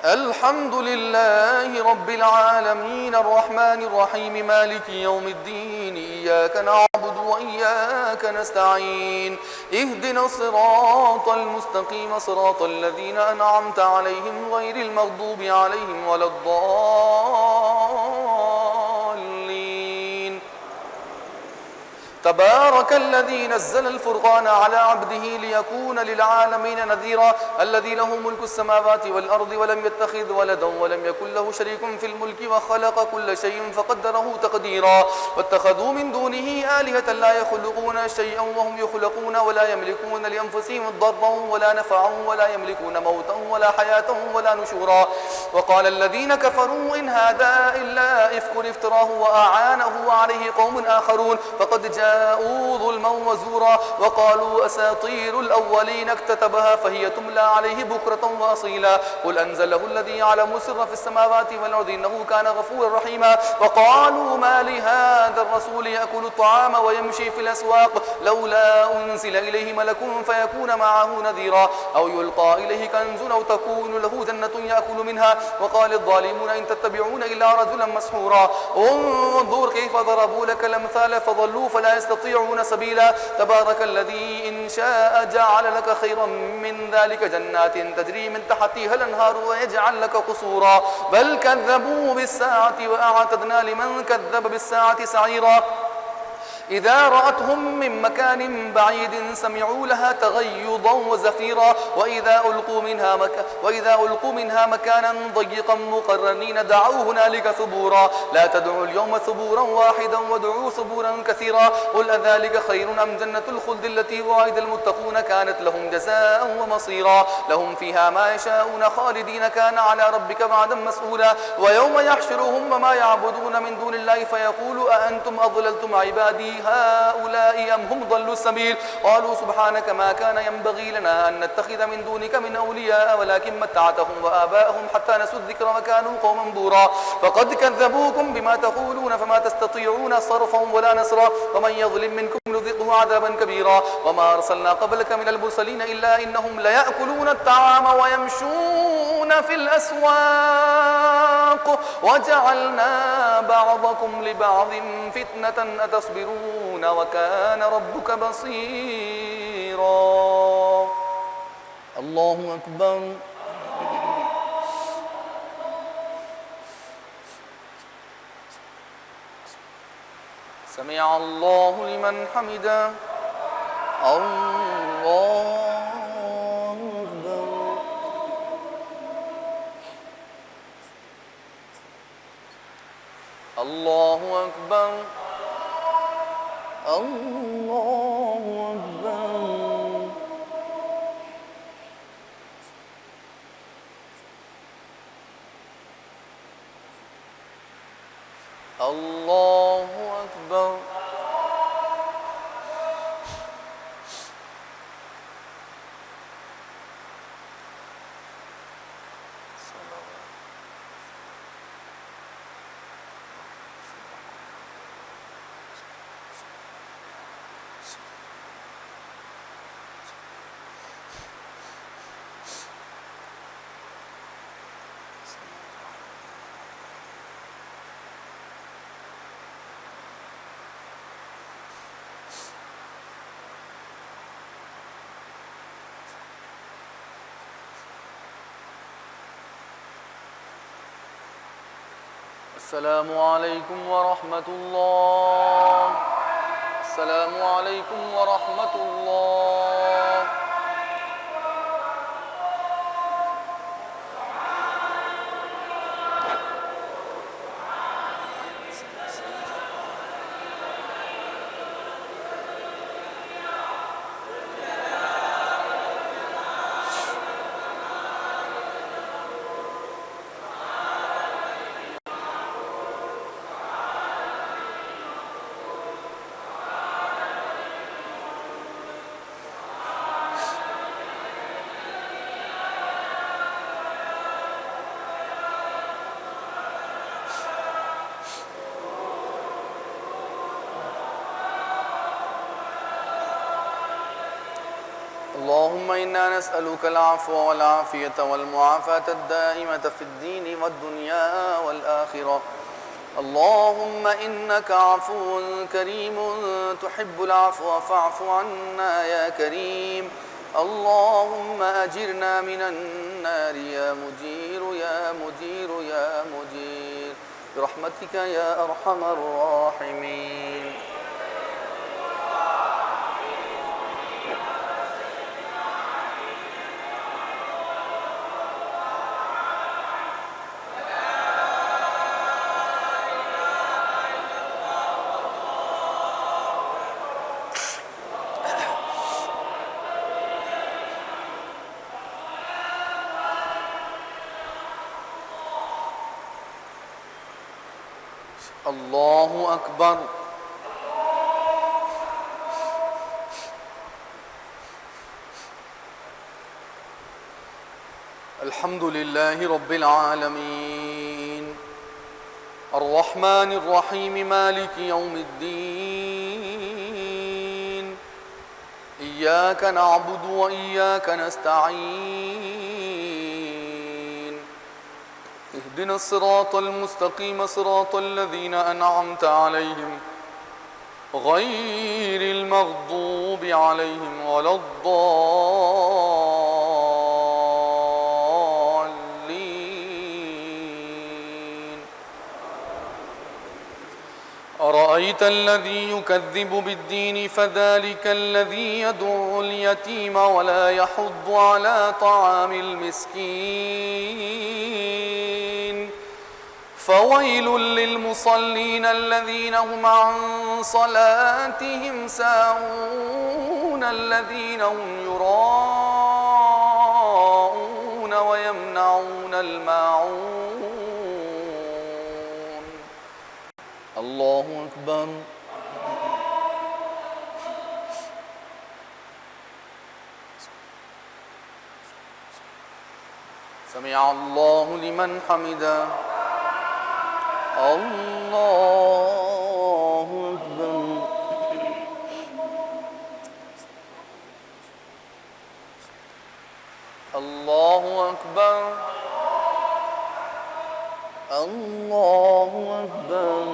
الحمد لله رب العالمين الرحمن الرحيم مالك يوم الدين إياك نعبد وإياك نستعين اهدنا الصراط المستقيم صراط الذين أنعمت عليهم غير المغضوب عليهم ولا الضالين تبارك الذي نزل الفرقان على عبده ليكون للعالمين نذيرا الذي له ملك السماوات والأرض ولم يتخذ ولدا ولم يكن له شريك في الملك وخلق كل شيء فقدره تقديرا واتخذوا من دونه آلهة لا يخلقون شيئا وهم يخلقون ولا يملكون لأنفسهم ضرا ولا نفعا ولا يملكون موتا ولا حياة ولا نشورا وقال الذين كفروا إن هذا إلا إفك افتراه وأعانه عليه قوم آخرون فقد جاءوا ظلما وزورا وقالوا أساطير الأولين اكتتبها فهي تملى عليه بكرة وأصيلا قل أنزله الذي يعلم السر في السماوات والأرض إنه كان غفورا رحيما وقالوا ما لهذا الرسول يأكل الطعام ويمشي في الأسواق لولا أنزل إليه ملك فيكون معه نذيرا أو يلقى إليه كنز أو تكون له جنة يأكل منها وقال الظالمون إن تتبعون إلا رجلا مسحورا انظر كيف ضربوا لك الأمثال فضلوا فلا يستطيعون سبيلا تبارك الذي إن شاء جعل لك خيرا من ذلك جنات تجري من تحتها الأنهار ويجعل لك قصورا بل كذبوا بالساعة وأعتدنا لمن كذب بالساعة سعيرا إذا رأتهم من مكان بعيد سمعوا لها تغيظا وزفيرا وإذا ألقوا منها مكانا ضيقا مقرنين دعوا هنالك ثبورا لا تدعوا اليوم ثبورا واحدا وادعوا ثبورا كثيرا قل أذلك خير أم جنة الخلد التي وعد المتقون كانت لهم جزاء ومصيرا لهم فيها ما يشاءون خالدين كان على ربك وعدا مسئولا ويوم يحشرهم وما يعبدون من دون الله فيقول أأنتم أضللتم عبادي هؤلاء أم هم ضلوا السبيل قالوا سبحانك ما كان ينبغي لنا أن نتخذ من دونك من أولياء ولكن متعتهم وآباءهم حتى نسوا الذكر وكانوا قوما بورا فقد كذبوكم بما تقولون فما تستطيعون صرفا ولا نصرا ومن يظلم منكم نذقه عذابا كبيرا وما أرسلنا قبلك من المرسلين إلا إنهم ليأكلون الطعام ويمشون في الأسواق وجعلنا بعضكم لبعض فتنة أتصبرون وكان ربك بصيرا الله أكبر سمع الله لمن حمده الله أكبر الله أكبر الله أكبر الله أكبر السلام عليكم ورحمة الله. السلام عليكم ورحمة الله. اللهم إنا نسألك العفو والعافية والمعافاة الدائمة في الدين والدنيا والآخرة. اللهم إنك عفو كريم تحب العفو فاعف عنا يا كريم. اللهم أجرنا من النار يا مجير يا مجير يا مجير برحمتك يا أرحم الراحمين. الله أكبر. الحمد لله رب العالمين الرحمن الرحيم مالك يوم الدين. إياك نعبد وإياك نستعين. اهدنا الصراط المستقيم صراط الذين أنعمت عليهم غير المغضوب عليهم ولا الضالين. أرأيت الذي يكذب بالدين فذلك الذي يدع اليتيم ولا يحض على طعام المسكين. فويل للمصلين الذين هم عن صلاتهم ساهون الذين هم يراءون ويمنعون الماعون. الله أكبر. سمع الله لمن حمده. الله أكبر. الله أكبر. الله أكبر.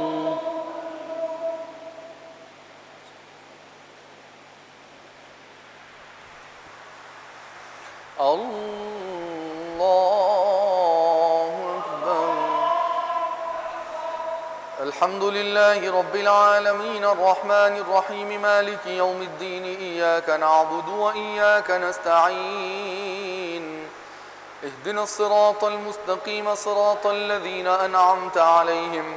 الحمد لله رب العالمين الرحمن الرحيم مالك يوم الدين. إياك نعبد وإياك نستعين. اهدنا الصراط المستقيم صراط الذين أنعمت عليهم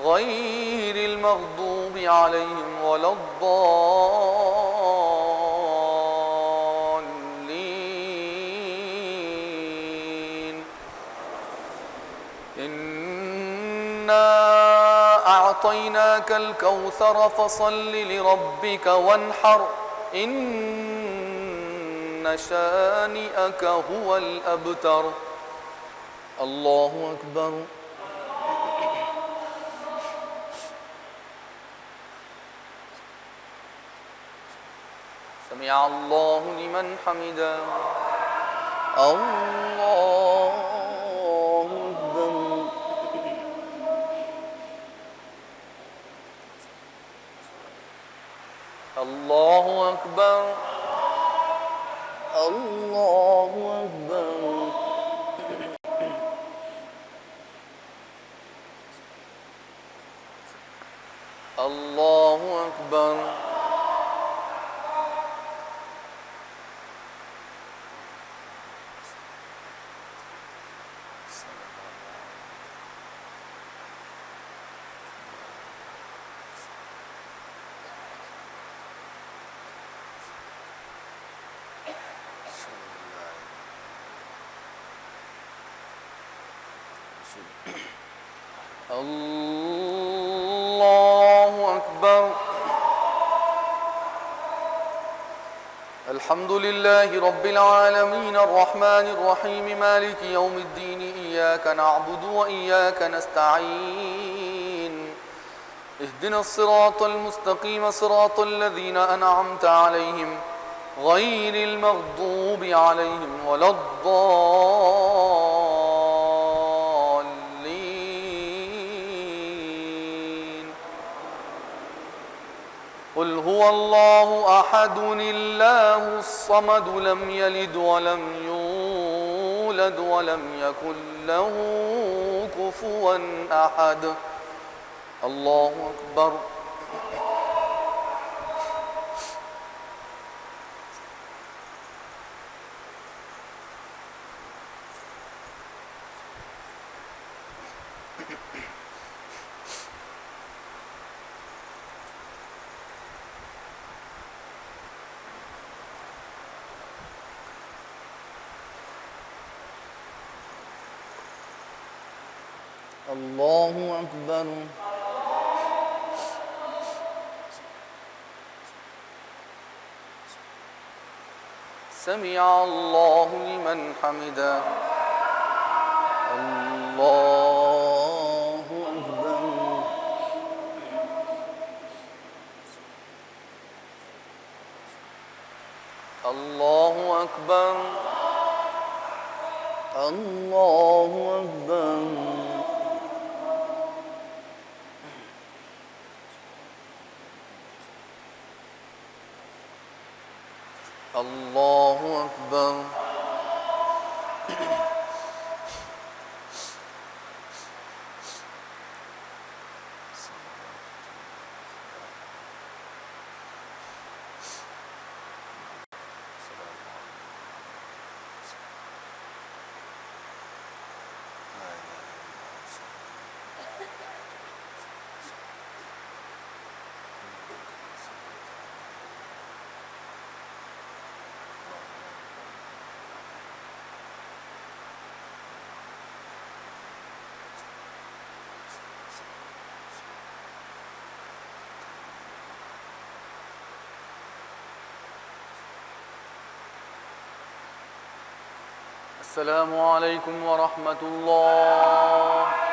غير المغضوب عليهم ولا الضالين. إنا أعطيناك الكوثر فصل لربك وانحر إن شانئك هو الأبتر. الله أكبر. سمع الله لمن حمده. الله أكبر. الله أكبر. الله أكبر. الله أكبر. الله أكبر. الحمد لله رب العالمين الرحمن الرحيم مالك يوم الدين إياك نعبد وإياك نستعين اهدنا الصراط المستقيم صراط الذين أنعمت عليهم غير المغضوب عليهم ولا الضالين. قل هو الله أحد الله الصمد لم يلد ولم يولد ولم يكن له كفوا أحد. الله أكبر. الله أكبر. سمع الله لمن حمده. الله أكبر. الله أكبر. الله أكبر. الله أكبر. السلام عليكم ورحمة الله.